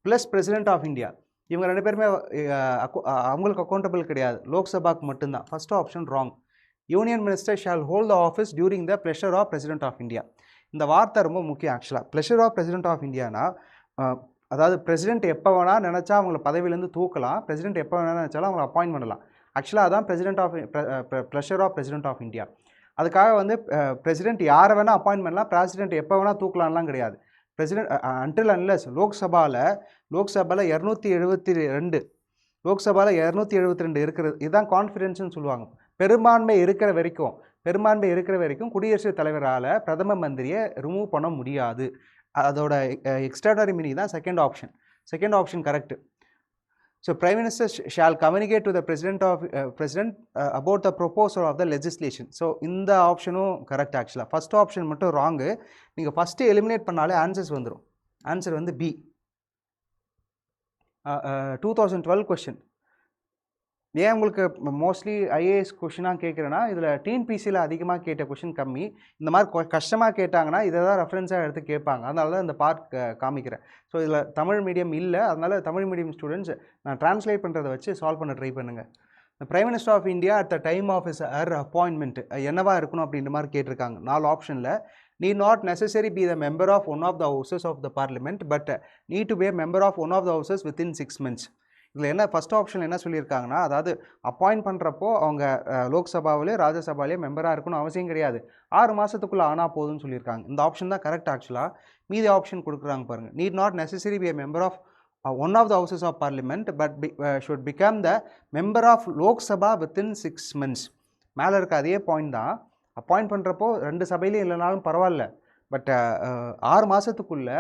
plus president of India, இவங்க 2 பேருமே அவங்களுக்கு அக்கௌண்டபிள் கிடையாது. லோக்சபாக்கு மட்டும்தான். First option wrong. Union minister shall hold the office during the pleasure of president of India. இந்த வார்த்தை ரொம்ப முக்கியம். ஆக்சுவலாக ப்ளெஷர் ஆஃப் பிரசிடென்ட் ஆஃப் இந்தியானா, அதாவது பிரசிடென்ட் எப்போ வேணால் நினச்சா அவங்கள பதவியிலேருந்து தூக்கலாம், பிரசிடென்ட் எப்போ வேணால் நினச்சாலும் அவங்கள அப்பாயின்ட் பண்ணலாம். ஆக்சுவலாக அதான் president of pleasure of president of India. அதுக்காக வந்து பிரசிடென்ட் யாரை வேணால் அப்பாயின்ட் பண்ணலாம், பிரசிடென்ட் எப்போ வேணால் தூக்கலாம்லாம் கிடையாது. பிரசிடென்ட் அன்டில் அன்லெஸ் லோக்சபாவில் 272 லோக்சபாவில் 272 இருக்கிறது. இதுதான் கான்ஃபிடென்ஸ்னு சொல்லுவாங்க. பெரும்பான்மை இருக்கிற வரைக்கும் குடியரசுத் தலைவரால் பிரதம மந்திரியை ரிமூவ் பண்ண முடியாது. அதோட எக்ஸ்ட்ராடனரி மீனிங் தான் second option correct. So prime minister shall communicate to the president about the proposal of the legislation. So இந்த ஆப்ஷனும் கரெக்ட். ஆக்சுவலாக ஃபஸ்ட் ஆப்ஷன் மட்டும் ராங்கு. நீங்கள் ஃபஸ்ட்டு எலிமினேட் பண்ணாலே ஆன்சர்ஸ் வந்துடும். ஆன்சர் வந்து பி. 2012 கொஷின். ஏன் உங்களுக்கு மோஸ்ட்லி ஐஏஎஸ் கொஷினாக கேட்குறேன்னா, இதில் டிஎன்பிசியில் அதிகமாக கேட்ட கொஷின் கம்மி. இந்த மாதிரி கஷ்டமாக கேட்டாங்கன்னா இதை தான் ரெஃபரன்ஸாக எடுத்து கேட்பாங்க. அதனால தான் இந்த பார்ட் காமிக்கிறேன். ஸோ இதில் தமிழ் மீடியம் இல்லை, அதனால் தமிழ் மீடியம் ஸ்டூடெண்ட்ஸ் நான் ட்ரான்ஸ்லேட் பண்ணுறதை வச்சு சால்வ் பண்ண ட்ரை பண்ணுங்கள். இந்த prime minister of India at the time of is appointment என்னவா இருக்கணும் அப்படின்ற மாதிரி கேட்டிருக்காங்க. 4 ஆப்ஷனில் need not necessarily be the member of one of the houses of the parliament but need to be a member of one of the houses within 6 months. இதில் என்ன first option என்ன சொல்லியிருக்காங்கன்னா, அதாவது அப்பாயிண்ட் பண்ணுறப்போ அவங்க லோக்சபாவிலே ராஜ்யசபாவிலே மெம்பராக இருக்கணும் அவசியம் கிடையாது, 6 மாதத்துக்குள்ளே ஆனால் போதும்னு சொல்லியிருக்காங்க. இந்த ஆப்ஷன் தான் கரெக்ட். ஆக்சுவலாக மீதி ஆப்ஷன் கொடுக்குறாங்க பாருங்கள். need not necessarily be a member of one of the houses of parliament but should become the member of Lok Sabha within 6 months. மேலே இருக்க அதே பாயிண்ட் தான். அப்பாயிண்ட் பண்ணுறப்போ 2 சபையிலையும் இல்லைனாலும் பரவாயில்ல, பட் 6 மாதத்துக்குள்ளே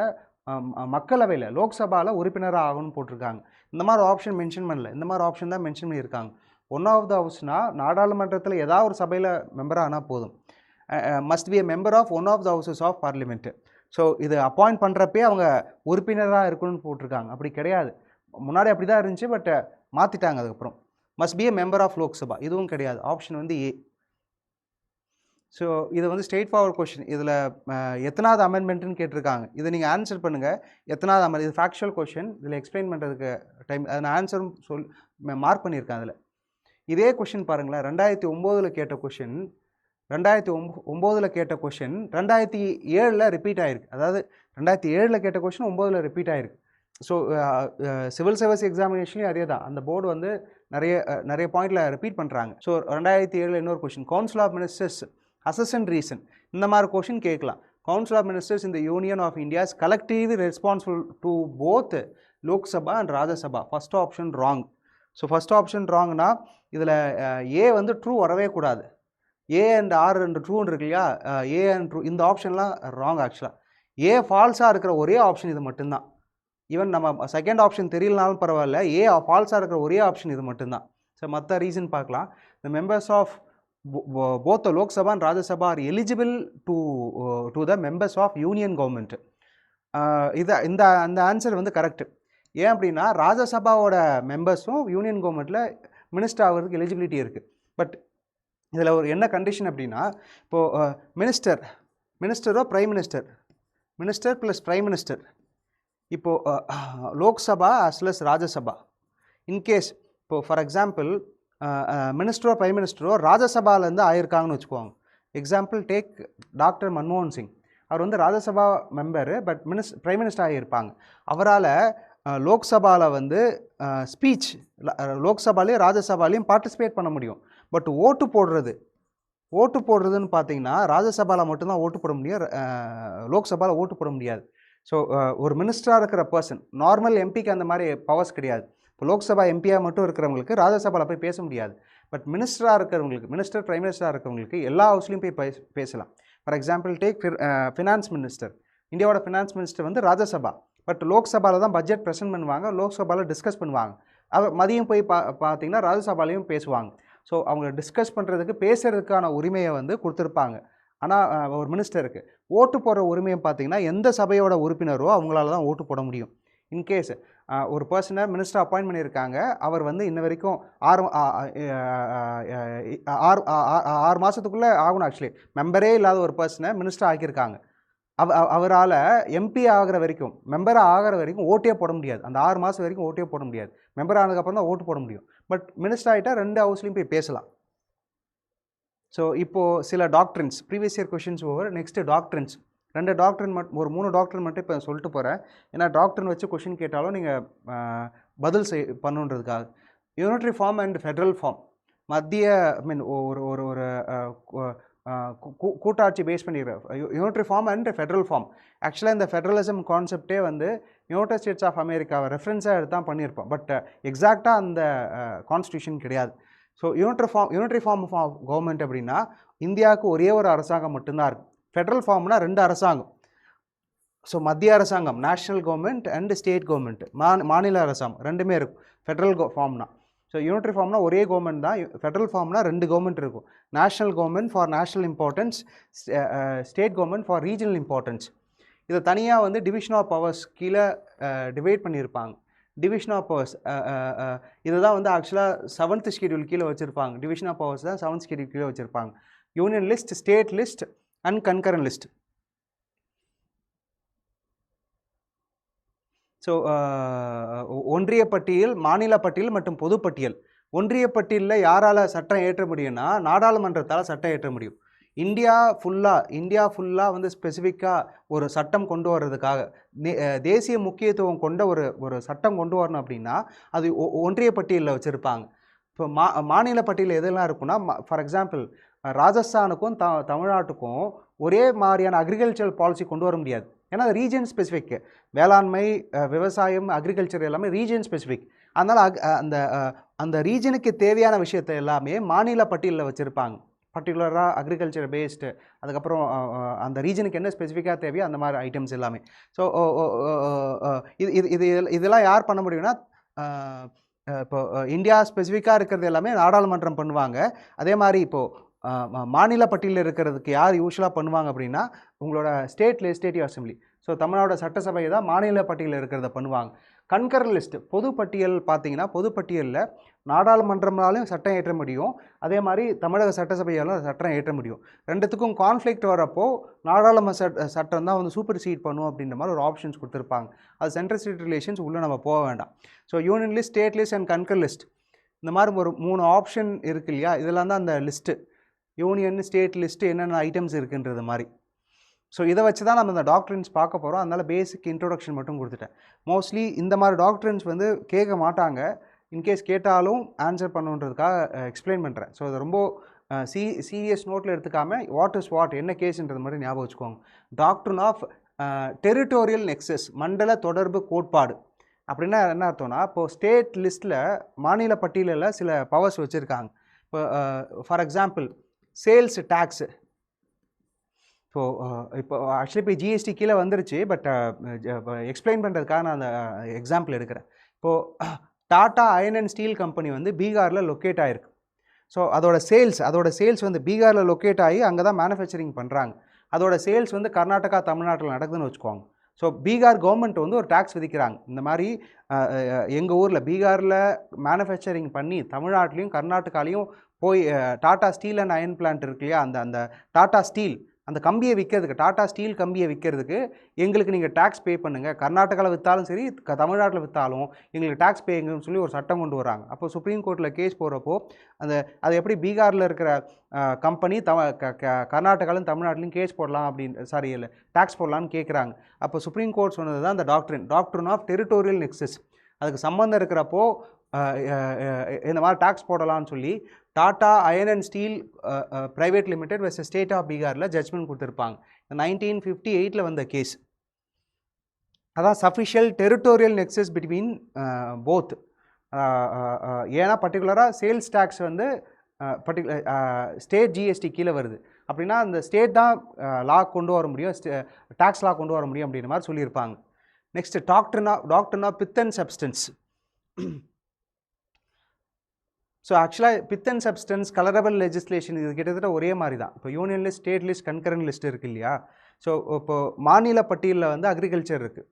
மக்களவையில் லோக்சபாவில் உறுப்பினராக ஆகணும்னு போட்டிருக்காங்க. இந்த மாதிரி ஆப்ஷன் மென்ஷன் பண்ணல. இந்த மாதிரி ஆப்ஷன் தான் மென்ஷன் பண்ணியிருக்காங்க. ஒன் ஆஃப் த ஹவுஸ்னால் நாடாளுமன்றத்தில் ஏதாவது ஒரு சபையில் மெம்பராக ஆனால் போதும். Must be a member of one of the houses of parliament. So இது அப்பாயிண்ட் பண்ணுறப்பே அவங்க உறுப்பினராக இருக்கணும்னு போட்டிருக்காங்க. அப்படி கிடையாது. முன்னாடி அப்படி தான் இருந்துச்சு, பட் மாற்றிட்டாங்க அதுக்கப்புறம். Must be a member of Lok Sabha இதுவும் கிடையாது. ஆப்ஷன் வந்து ஏ. ஸோ இது வந்து ஸ்ட்ரெயிட் ஃபார்வர்ட் கொஷின். இதில் எத்தனாவது அமெண்ட்மெண்ட்டுன்னு கேட்டிருக்காங்க. இதை நீங்கள் ஆன்சர் பண்ணுங்கள். எத்தனாவது அமெண்ட், இது ஃபேக்சுவல் கொஷின். இதில் எக்ஸ்பிளைன் பண்ணுறதுக்கு டைம் அதை நான் ஆன்சரும் மார்க் பண்ணியிருக்கேன். அதில் இதே கொஷின் பாருங்களேன். 2009 கேட்ட கொஷின் 2009 கேட்ட கொஷின் 2007 ரிப்பீட் ஆகிருக்கு. அதாவது 2007 கேட்ட கொஷின் 2009 ரிப்பீட் ஆகிருக்கு. ஸோ சிவில் சர்வீஸ் எக்ஸாமினேஷன்லேயும் அதே தான். அந்த போர்டு வந்து நிறைய பாயிண்டில் ரிப்பீட் பண்ணுறாங்க. ஸோ 2007 இன்னொரு question, council of ministers assess and reason. இந்த மாதிரி கொஷின் கேட்கலாம். Council of ministers in the union of India is collectively responsible to both Lok Sabha and Rajya Sabha. First option wrong. So first option ராங்னா இதில் ஏ வந்து true வரவே கூடாது. A and R and ட்ரூன்னு இருக்கு இல்லையா, ஏ அண்ட் ட்ரூ இந்த ஆப்ஷன்லாம் ராங். ஆக்சுவலாக ஏ ஃபால்ஸாக இருக்கிற ஒரே ஆப்ஷன் இது மட்டும்தான். ஈவன் நம்ம செகண்ட் ஆப்ஷன் தெரியலனாலும் பரவாயில்ல, ஏ ஃபால்ஸாக இருக்கிற ஒரே ஆப்ஷன் இது மட்டும்தான். ஸோ மற்ற ரீசன் பார்க்கலாம். The members of both the Lok Sabha and Rajya Sabha are eligible to the members of union government. இந்த ஆன்சர் வந்து கரெக்ட். ஏன் அப்படின்னா ராஜ்யசபாவோட மெம்பர்ஸும் யூனியன் கவர்மெண்ட்டில் மினிஸ்டர் ஆகிறதுக்கு எலிஜிபிலிட்டி இருக்குது. பட் இதில் ஒரு என்ன கண்டிஷன் அப்படின்னா, இப்போது மினிஸ்டரோ prime minister plus prime minister, இப்போது Lok Sabha as well as Rajya Sabha. In case இப்போது ஃபார் எக்ஸாம்பிள் மினிஸ்டரோ பிரைம் மினிஸ்டரோ ராஜ்யசபாலேருந்து ஆயிருக்காங்கன்னு வச்சுக்குவாங்க. எக்ஸாம்பிள் டேக் டாக்டர் மன்மோகன் சிங். அவர் வந்து Rajya Sabha member, but prime minister ஆகியிருப்பாங்க. அவரால் லோக்சபாவில் வந்து ஸ்பீச் லோக்சபாலையும் ராஜ்யசபாலையும் பார்ட்டிசிபேட் பண்ண முடியும். பட் ஓட்டு போடுறதுன்னு பார்த்தீங்கன்னா ராஜ்யசபாவில் மட்டும்தான் ஓட்டு போட முடியும், லோக்சபாவில் ஓட்டு போட முடியாது. ஸோ ஒரு மினிஸ்டராக இருக்கிற பர்சன், நார்மல் எம்பிக்கு அந்த மாதிரி பவர்ஸ் கிடையாது. இப்போ லோக்சபா எம்பியாக மட்டும் இருக்கிறவங்களுக்கு ராஜ்யசபாவில் போய் பேச முடியாது. பட் மினிஸ்டராக இருக்கிறவங்களுக்கு, மினிஸ்டர் பிரைம் மினிஸ்டராக இருக்கிறவங்களுக்கு எல்லா ஹவுஸ்லையும் போய் பேசலாம். For example take finance minister. இந்தியாவோட ஃபினான்ஸ் மினிஸ்டர் வந்து ராஜ்யசபா, பட் லோக்சபாவில் தான் பட்ஜெட் ப்ரெசென்ட் பண்ணுவாங்க, லோக்சபாவில் டிஸ்கஸ் பண்ணுவாங்க. மதியம் போய் பார்த்தீங்கன்னா ராஜ்யசபாலையும் பேசுவாங்க. ஸோ அவங்க டிஸ்கஸ் பண்ணுறதுக்கு பேசுகிறதுக்கான உரிமையை வந்து கொடுத்துருப்பாங்க. ஆனால் ஒரு மினிஸ்டருக்கு ஓட்டு போடுற உரிமையை பார்த்தீங்கன்னா எந்த சபையோட உறுப்பினரோ அவங்களால தான் ஓட்டு போட முடியும். இன்கேஸ் ஒரு பர்சனை மினிஸ்டர் அப்பாயின்ட் பண்ணியிருக்காங்க, அவர் வந்து இன்ன வரைக்கும் 6 மாதத்துக்குள்ளே ஆகணும். ஆக்சுவலி மெம்பரே இல்லாத ஒரு பர்சனை மினிஸ்டர் ஆக்கியிருக்காங்க. அவரால் எம்பி ஆகிற வரைக்கும், மெம்பராக ஆகிற வரைக்கும் ஓட்டே போட முடியாது. அந்த 6 மாதம் வரைக்கும் ஓட்டே போட முடியாது. மெம்பர் ஆனதுக்கப்புறம் தான் ஓட்டு போட முடியும். பட் மினிஸ்டர் ஆகிட்டா 2 ஹவுஸ்லையும் போய் பேசலாம். ஸோ இப்போது சில doctrines, previous year questions over, next doctrines. 2 doctrine ஒரு 3 டாக்ட்ரின் மட்டும் இப்போ சொல்லிட்டு போகிறேன். ஏன்னா டாக்ட்ரின் வச்சு கொஷின் கேட்டாலும் நீங்கள் பதில் பண்ணுன்றதுக்காக. Unitary form and federal form. மத்திய ஒரு ஒரு ஒரு கூட்டாட்சி பேஸ் பண்ணிடுற unitary form and federal form. ஆக்சுவலாக இந்த ஃபெட்ரலிசம் கான்செப்டே வந்து யுனைடெட் ஸ்டேட்ஸ் ஆஃப் அமெரிக்காவை ரெஃபரன்ஸாக எடுத்து தான் பண்ணியிருப்போம். பட் எக்ஸாக்டாக அந்த கான்ஸ்டியூஷன் கிடையாது. So unitary form of government அப்படின்னா இந்தியாவுக்கு ஒரே ஒரு அரசாங்கம் மட்டும்தான் இருக்குது. ஃபெட்ரல் ஃபார்ம்னா 2 அரசாங்கம். ஸோ மத்திய அரசாங்கம், national government and state government, மாநில அரசாங்கம் ரெண்டுமே இருக்கும் ஃபெட்ரல் ஃபார்ம்னா. ஸோ யூனிட்ரி ஃபார்ம்னா ஒரே கவர்மெண்ட் தான். ஃபெட்ரல் ஃபார்ம்னா 2 கவர்மெண்ட் இருக்கும். National government for national importance, state government for regional importance. இதை தனியாக வந்து டிவிஷன் ஆஃப் பவர்ஸ் கீழே டிவைட் பண்ணியிருப்பாங்க. டிவிஷன் ஆஃப் பவர்ஸ் இதுதான் வந்து ஆக்சுவலாக 7th ஷெட்யூல் கீழே வச்சுருப்பாங்க. டிவிஷன் ஆஃப் பவர்ஸ் தான் 7th ஷெட்யூல் கீழே வச்சுருப்பாங்க. Union list, state list and concurrent list. So ஒன்றிய பட்டியல், மாநில பட்டியல் மற்றும் பொதுப்பட்டியல். ஒன்றிய பட்டியலில் யாரால் சட்டம் ஏற்ற முடியும்னா நாடாளுமன்றத்தால் சட்டம் ஏற்ற முடியும். இந்தியா ஃபுல்லாக வந்து ஸ்பெசிஃபிக்காக ஒரு சட்டம் கொண்டு வர்றதுக்காக, தேசிய முக்கியத்துவம் கொண்ட ஒரு சட்டம் கொண்டு வரணும் அப்படின்னா அது ஒன்றிய பட்டியலில் வச்சுருப்பாங்க. இப்போ மாநில பட்டியலில் எதெல்லாம் இருக்குன்னா, ஃபார் எக்ஸாம்பிள் ராஜஸ்தானுக்கும் தமிழ்நாட்டுக்கும் ஒரே மாதிரியான அக்ரிகல்ச்சர் பாலிசி கொண்டு வர முடியாது. ஏன்னா அது ரீஜன் ஸ்பெசிஃபிக். வேளாண்மை, விவசாயம், அக்ரிகல்ச்சர் எல்லாமே ரீஜன் ஸ்பெசிஃபிக். அதனால் அந்த ரீஜனுக்கு தேவையான விஷயத்தை எல்லாமே மாநில பட்டியலில் வச்சுருப்பாங்க. பர்டிகுலராக அக்ரிகல்ச்சர் பேஸ்டு, அதுக்கப்புறம் அந்த ரீஜனுக்கு என்ன ஸ்பெசிஃபிக்காக தேவையோ அந்த மாதிரி ஐட்டம்ஸ் எல்லாமே. ஸோ இதெல்லாம் யார் பண்ண முடியும்னா, இப்போ இந்தியா ஸ்பெசிஃபிக்காக இருக்கிறது எல்லாமே நாடாளுமன்றம் பண்ணுவாங்க. அதே மாதிரி இப்போது மாநில பட்டியலில் இருக்கிறதுக்கு யார் யூஸ்வலாக பண்ணுவாங்க அப்படின்னா உங்களோட state legislative assembly. So Tamil Nadu சட்டசபை தான் மாநில பட்டியலில் இருக்கிறத பண்ணுவாங்க. கன்கரண்ட் லிஸ்ட், பொதுப்பட்டியல் பார்த்தீங்கன்னா பொதுப்பட்டியலில் நாடாளுமன்றம்னாலும் சட்டம் ஏற்ற முடியும், அதே மாதிரி தமிழக சட்டசபையாலும் சட்டம் ஏற்ற முடியும். ரெண்டுத்துக்கும் கான்ஃப்ளிக்ட் வரப்போ நாடாளுமன்ற சட்டம் தான் வந்து சூப்பர் சீட் பண்ணும் அப்படின்ற மாதிரி ஒரு ஆப்ஷன்ஸ் கொடுத்துருப்பாங்க. அது சென்ட்ரல் ஸ்டேட் ரிலேஷன்ஸ் உள்ளே நம்ம போக வேண்டாம். So union list, state list and concurrent list, இந்த மாதிரி ஒரு 3 ஆப்ஷன் இருக்கு இல்லையா, இதெல்லாம் தான் அந்த லிஸ்ட்டு. யூனியன், ஸ்டேட் லிஸ்ட்டு என்னென்ன ஐட்டம்ஸ் இருக்குன்றது மாதிரி. ஸோ இதை வச்சு தான் நம்ம இந்த டாக்ட்ரின்ஸ் பார்க்க போகிறோம். அதனால் பேசிக் இன்ட்ரோடக்ஷன் மட்டும் கொடுத்துட்டேன். மோஸ்ட்லி இந்த மாதிரி டாக்ட்ரின்ஸ் வந்து கேட்க மாட்டாங்க. இன்கேஸ் கேட்டாலும் ஆன்சர் பண்ணுன்றதுக்காக எக்ஸ்பிளைன் பண்ணுறேன். ஸோ அது ரொம்ப சீரியஸ் நோட்டில் எடுத்துக்காமல் வாட் இஸ் வாட், என்ன கேஸ்ன்றது மாதிரி ஞாபகம் வச்சுக்கோங்க. டாக்ட்ரின் ஆஃப் டெரிட்டோரியல் நெக்ஸஸ், மண்டல தொடர்பு கோட்பாடு அப்படின்னா என்ன அர்த்தம்னா, இப்போது ஸ்டேட் லிஸ்ட்டில் மாநில பட்டியலில் சில பவர்ஸ் வச்சுருக்காங்க. இப்போ for example sales tax. So இப்போ ஆக்சுவலி இப்போ ஜிஎஸ்டி கீழே வந்துருச்சு. பட் எக்ஸ்பிளைன் பண்ணுறதுக்காக நான் அந்த எக்ஸாம்பிள் எடுக்கிறேன். இப்போது Tata iron and steel company வந்து பீகாரில் லொக்கேட் ஆகிருக்கு. ஸோ அதோட சேல்ஸ் வந்து பீகாரில் லொக்கேட் ஆகி அங்கே தான் மேனுஃபேக்சரிங் பண்ணுறாங்க. அதோட சேல்ஸ் வந்து கர்நாடகா, தமிழ்நாட்டில் நடக்குதுன்னு வச்சுக்கோங்க. ஸோ பீகார் கவர்மெண்ட் வந்து ஒரு டேக்ஸ் விதிக்கிறாங்க. இந்த மாதிரி எங்கள் ஊரில் பீகாரில் மேனுஃபேக்சரிங் பண்ணி தமிழ்நாட்டிலையும் கர்நாடகாலையும் போய் Tata steel and iron plant இருக்கு இல்லையா, அந்த டாடா ஸ்டீல் அந்த கம்பியை விற்கிறதுக்கு, டாடா ஸ்டீல் கம்பியை விற்கிறதுக்கு எங்களுக்கு நீங்கள் டேக்ஸ் பே பண்ணுங்கள், கர்நாடகாவில் விற்றாலும் சரி தமிழ்நாட்டில் விற்றாலும் எங்களுக்கு டேக்ஸ் பேங்கன்னு சொல்லி ஒரு சட்டம் கொண்டு வராங்க. அப்போ சுப்ரீம் கோர்ட்டில் கேஸ் போகிறப்போ அது எப்படி பீகாரில் இருக்கிற கம்பெனி கர்நாடகாவிலும் தமிழ்நாட்டிலையும் கேஸ் போடலாம் அப்படின்னு இல்லை டேக்ஸ் போடலான்னு கேட்குறாங்க. அப்போ சுப்ரீம் கோர்ட் சொன்னது தான் அந்த டாக்ட்ரின் ஆஃப் டெரிட்டோரியல் நெக்ஸஸ். அதுக்கு சம்மந்தம் இருக்கிறப்போ இந்த மாதிரி டேக்ஸ் போடலான்னு சொல்லி Tata iron and steel private limited versus state of பீகாரில் ஜட்ஜ்மெண்ட் கொடுத்துருப்பாங்க. 1958 வந்த கேஸ். அதான் sufficient territorial nexus between both. ஏன்னா பர்டிகுலராக சேல்ஸ் டேக்ஸ் வந்து ஸ்டேட் ஜிஎஸ்டி கீழே வருது அப்படின்னா அந்த ஸ்டேட் தான் லா கொண்டு வர முடியும், டேக்ஸ் லா கொண்டு வர முடியும் அப்படின்ற மாதிரி சொல்லியிருப்பாங்க. Next doctrine of pith and substance. So ஆக்சுவலாக pith and substance, colourable legislation இது கிட்டத்தட்ட ஒரே மாதிரி தான். இப்போ union list, state list, concurrent list இருக்குது இல்லையா. ஸோ இப்போது மாநில பட்டியலில் வந்து அக்ரிகல்ச்சர் இருக்குது,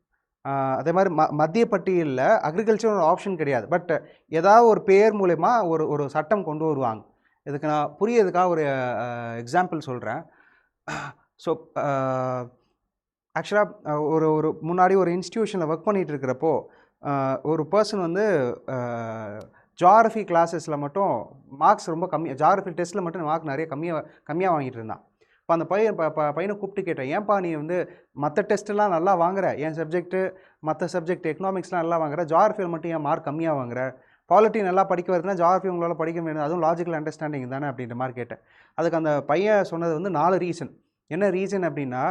அதே மாதிரி மத்திய பட்டியலில் அக்ரிகல்ச்சர் ஒரு ஆப்ஷன் கிடையாது. பட் ஏதாவது ஒரு பேர் மூலயமா ஒரு சட்டம் கொண்டு வருவாங்க. இதுக்கு நான் புரியறதுக்காக ஒரு எக்ஸாம்பிள் சொல்கிறேன். ஸோ ஆக்சுவலாக ஒரு முன்னாடி ஒரு இன்ஸ்டிடியூஷனில் ஒர்க் பண்ணிகிட்டு இருக்கிறப்போ ஒரு பர்சன் வந்து ஜியாகிரஃபி கிளாஸஸில் மட்டும் மார்க்ஸ் ரொம்ப கம்மி, ஜியாகிரஃபி டெஸ்ட்டில் மட்டும் மார்க் நிறைய கம்மியாக வாங்கிட்டு இருந்தான். இப்போ அந்த பையனை கூப்பிட்டு கேட்டேன், ஏன்பா நீ வந்து மற்ற டெஸ்ட்டெல்லாம் நல்லா வாங்குற, என் சப்ஜெக்ட்டு மற்ற சப்ஜெக்ட் எக்கனாமிக்ஸ்லாம் நல்லா வாங்குற, ஜியாகிரஃபியில் மட்டும் ஏன் மார்க் கம்மியாக வாங்குற, பாலிட்டி நல்லா படிக்க வருதுன்னா ஜியாகிரஃபி உங்களால் படிக்க வேணும், அதுவும் லாஜிக்கல் அண்டர்ஸ்டாண்டிங் தானே அப்படின்ற மாதிரி கேட்டேன். அதுக்கு அந்த பையன் சொன்னது வந்து 4 ரீசன். என்ன ரீசன் அப்படின்னா,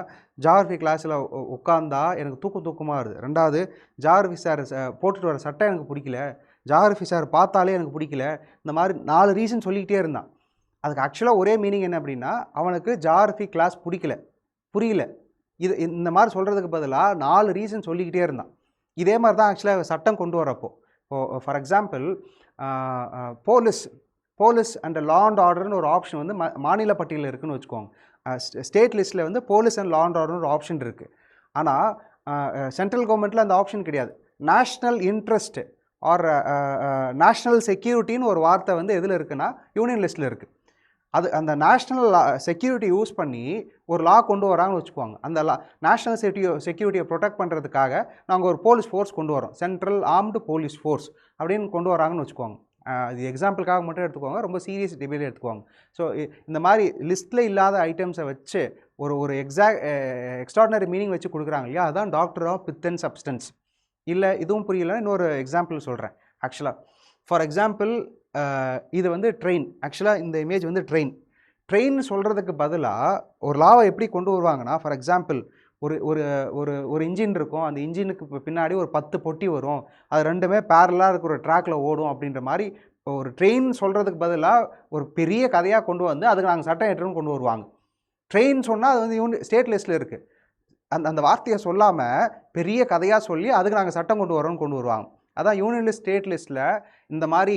ஜியாகிரஃபி கிளாஸில் உட்காந்தா எனக்கு தூக்கமாக வருது. 2வது, ஜியாகிரஃபி சார் போட்டுட்டு வர சட்டை எனக்கு பிடிக்கல, ஜியாகிரஃபி சார் பார்த்தாலே எனக்கு பிடிக்கல. இந்த மாதிரி 4 ரீசன் சொல்லிக்கிட்டே இருந்தான். அதுக்கு ஆக்சுவலாக ஒரே மீனிங் என்ன அப்படின்னா, அவனுக்கு ஜியாகிரஃபி கிளாஸ் புரியல. இந்த மாதிரி சொல்கிறதுக்கு பதிலாக 4 ரீசன் சொல்லிக்கிட்டே இருந்தான். இதே மாதிரி தான் ஆக்சுவலாக சட்டம் கொண்டு வரப்போ. இப்போது for example police and law and ஆர்டர்னு ஒரு ஆப்ஷன் வந்து மாநில பட்டியலில் இருக்குதுன்னு வச்சுக்கோங்க. ஸ்டேட் லிஸ்ட்டில் வந்து போலீஸ் அண்ட் லா அண்ட் ஆர்டர்னு ஒரு ஆப்ஷன் இருக்குது. ஆனால் சென்ட்ரல் கவர்மெண்ட்டில் அந்த ஆப்ஷன் கிடையாது. நேஷ்னல் இன்ட்ரெஸ்ட் ஆர் நேஷ்னல் செக்யூரிட்டின்னு ஒரு வார்த்தை வந்து எதில் இருக்குன்னா யூனியன் லிஸ்ட்டில் இருக்குது. அந்த நேஷ்னல் செக்யூரிட்டி யூஸ் பண்ணி ஒரு லா கொண்டு வராங்கன்னு வச்சுக்குவாங்க. அந்த நேஷ்னல் செக்யூரிட்டியை ப்ரொடெக்ட் பண்ணுறதுக்காக நாங்கள் ஒரு போலீஸ் ஃபோர்ஸ் கொண்டு வரோம், சென்ட்ரல் ஆர்ம்டு போலீஸ் ஃபோர்ஸ் அப்படின்னு கொண்டு வராங்கன்னு வச்சுக்குவாங்க. இது எக்ஸாம்பிளுக்காக மட்டும் எடுத்துக்குவாங்க, ரொம்ப சீரியஸ் டிபேட் எடுத்துக்குவாங்க. ஸோ இந்த மாதிரி லிஸ்ட்டில் இல்லாத ஐட்டம்ஸை வச்சு ஒரு எக்ஸ்ட்ராடினரி மீனிங் வச்சு கொடுக்குறாங்க இல்லையா, அதுதான் doctor of pith and substance. இல்லை இதுவும் புரியல, இன்னொரு எக்ஸாம்பிள் சொல்கிறேன். ஆக்சுவலாக ஃபார் எக்ஸாம்பிள் இது வந்து ட்ரெயின். ஆக்சுவலாக இந்த இமேஜ் வந்து ட்ரெயின் சொல்கிறதுக்கு பதிலாக ஒரு லாவை எப்படி கொண்டு வருவாங்கன்னா, ஃபார் எக்ஸாம்பிள் ஒரு இன்ஜின் இருக்கும், அந்த இன்ஜினுக்கு பின்னாடி ஒரு 10 பொட்டி வரும், அது ரெண்டுமே பேரலாக இருக்கிற ஒரு ட்ராக்கில் ஓடும் அப்படின்ற மாதிரி ஒரு ட்ரெயின் சொல்கிறதுக்கு பதிலாக ஒரு பெரிய கதையாக கொண்டு வந்து அதுக்கு நாங்கள் சட்டம் ஏற்றுன்னு கொண்டு வருவாங்க. ட்ரெயின் சொன்னால் அது வந்து ஸ்டேட் லிஸ்ட்டில் இருக்குது. அந்த வார்த்தையை சொல்லாமல் பெரிய கதையாக சொல்லி அதுக்கு நாங்கள் சட்டம் கொண்டு வரோன்னு கொண்டு வருவாங்க. அதான் யூனியன் லிஸ்ட் ஸ்டேட் லிஸ்ட்டில் இந்த மாதிரி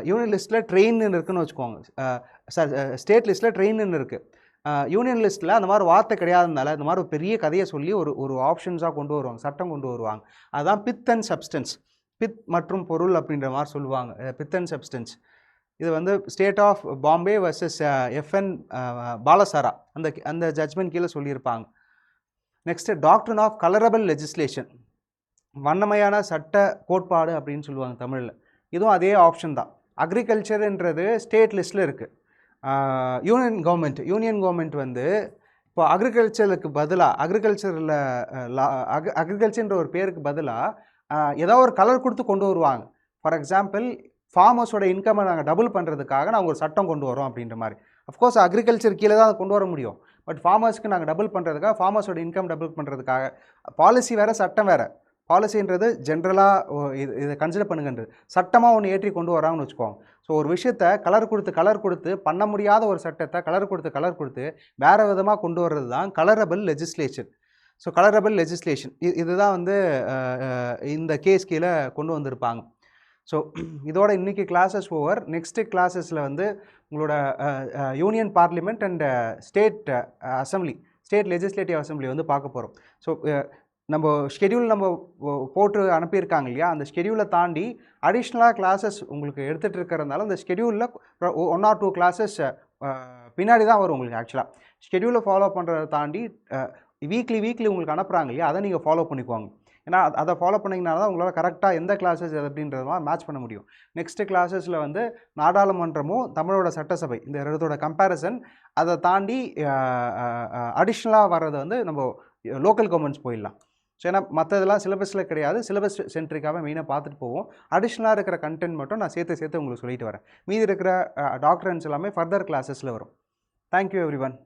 யூனியன் லிஸ்ட்டில் ட்ரெயின்னு இருக்குதுன்னு வச்சுக்கோங்க. ஸ்டேட் லிஸ்ட்டில் ட்ரெயின்னு இருக்குது. யூனியன் லிஸ்ட்டில் அந்த மாதிரி வார்த்தை கிடையாதுனால இந்த மாதிரி ஒரு பெரிய கதையை சொல்லி ஒரு ஆப்ஷன்ஸாக கொண்டு வருவாங்க, சட்டம் கொண்டு வருவாங்க. அதுதான் பித் அண்ட் சப்ஸ்டன்ஸ், பித் மற்றும் பொருள் அப்படின்ற மாதிரி சொல்லுவாங்க. பித் அண்ட் சப்ஸ்டன்ஸ் இது வந்து state of Bombay versus FN Balsara அந்த ஜட்ஜ்மெண்ட் கீழே சொல்லியிருப்பாங்க. Next doctrine of colourable legislation, வண்ணமையான சட்ட கோட்பாடு அப்படின்னு சொல்லுவாங்க தமிழில். இதுவும் அதே ஆப்ஷன் தான். அக்ரிகல்ச்சருன்றது ஸ்டேட் லிஸ்ட்டில் இருக்குது. யூனியன் கவர்மெண்ட் வந்து இப்போ அக்ரிகல்ச்சருக்கு பதிலாக அக்ரிகல்ச்சர்ன்ற ஒரு பேருக்கு பதிலாக ஏதோ ஒரு கலர் கொடுத்து கொண்டு வருவாங்க. ஃபார் எக்ஸாம்பிள் ஃபார்மர்ஸோட இன்கம்மை நாங்கள் டபுள் பண்ணுறதுக்காக நாங்கள் ஒரு சட்டம் கொண்டு வரோம் அப்படின்ற மாதிரி. அஃப்கோர்ஸ் அக்ரிகல்ச்சர் கீழே தான் அதை கொண்டு வர முடியும். பட் ஃபார்மர்ஸ்க்கு நாங்கள் டபுள் பண்ணுறதுக்காக, ஃபார்மர்ஸோட இன்கம் டபுள் பண்ணுறதுக்காக, பாலிசி வேறு சட்டம் வேறு. பாலிசின்றது ஜென்ரலாக இதை கன்சிடர் பண்ணுங்கன்றது, சட்டமாக ஒன்று ஏற்றி கொண்டு வராங்கன்னு வச்சுக்கோங்க. ஸோ ஒரு விஷயத்தை கலர் கொடுத்து பண்ண முடியாத ஒரு சட்டத்தை கலர் கொடுத்து வேறு விதமாக கொண்டு வர்றது தான் colourable legislation. So colourable legislation இதுதான் வந்து இந்த கேஸ் கீழே கொண்டு வந்திருப்பாங்க. ஸோ இதோட இன்றைக்கி கிளாஸஸ் ஓவர். நெக்ஸ்ட்டு கிளாஸஸில் வந்து உங்களோட union parliament and state legislative assembly வந்து பார்க்க போகிறோம். ஸோ நம்ம ஷெடியூல் போட்டு அனுப்பியிருக்காங்க இல்லையா, அந்த ஷெடியூலை தாண்டி அடிஷ்னலாக கிளாஸஸ் உங்களுக்கு எடுத்துகிட்டு இருக்கிறதுனால அந்த ஷெடியூலில் 1 or 2 கிளாஸஸ் பின்னாடி தான் வரும் உங்களுக்கு. ஆக்சுவலாக ஷெடியூலை ஃபாலோ பண்ணுறதை தாண்டி வீக்லி உங்களுக்கு அனுப்புகிறாங்க இல்லையா, அதை நீங்கள் ஃபாலோ பண்ணிக்குவாங்க. ஏன்னா அதை ஃபாலோ பண்ணிங்கனால தான் உங்களால் கரெக்டாக எந்த கிளாஸஸ் அப்படின்றத மேட்ச் பண்ண முடியும். நெக்ஸ்ட்டு கிளாஸஸில் வந்து நாடாளுமன்றமும் தமிழோட சட்டசபை இந்த ரெண்டோட கம்பேரிசன், அதை தாண்டி அடிஷ்னலாக வர்றது வந்து நம்ம லோக்கல் கவர்மெண்ட்ஸ் போயிடலாம். ஸோ ஏன்னா மற்றதெல்லாம் சிலபஸில் கிடையாது, சிலபஸ் சென்ட்ரிக்காக மெயினாக பார்த்துட்டு போவோம். அடிஷ்னலாக இருக்கிற கண்டென்ட் மட்டும் நான் சேர்த்து உங்களுக்கு சொல்லிட்டு வரேன். மீதி இருக்கிற டாக்குமெண்ட்ஸ் எல்லாமே ஃபர்தர் கிளாஸஸில் வரும். Thank you every one.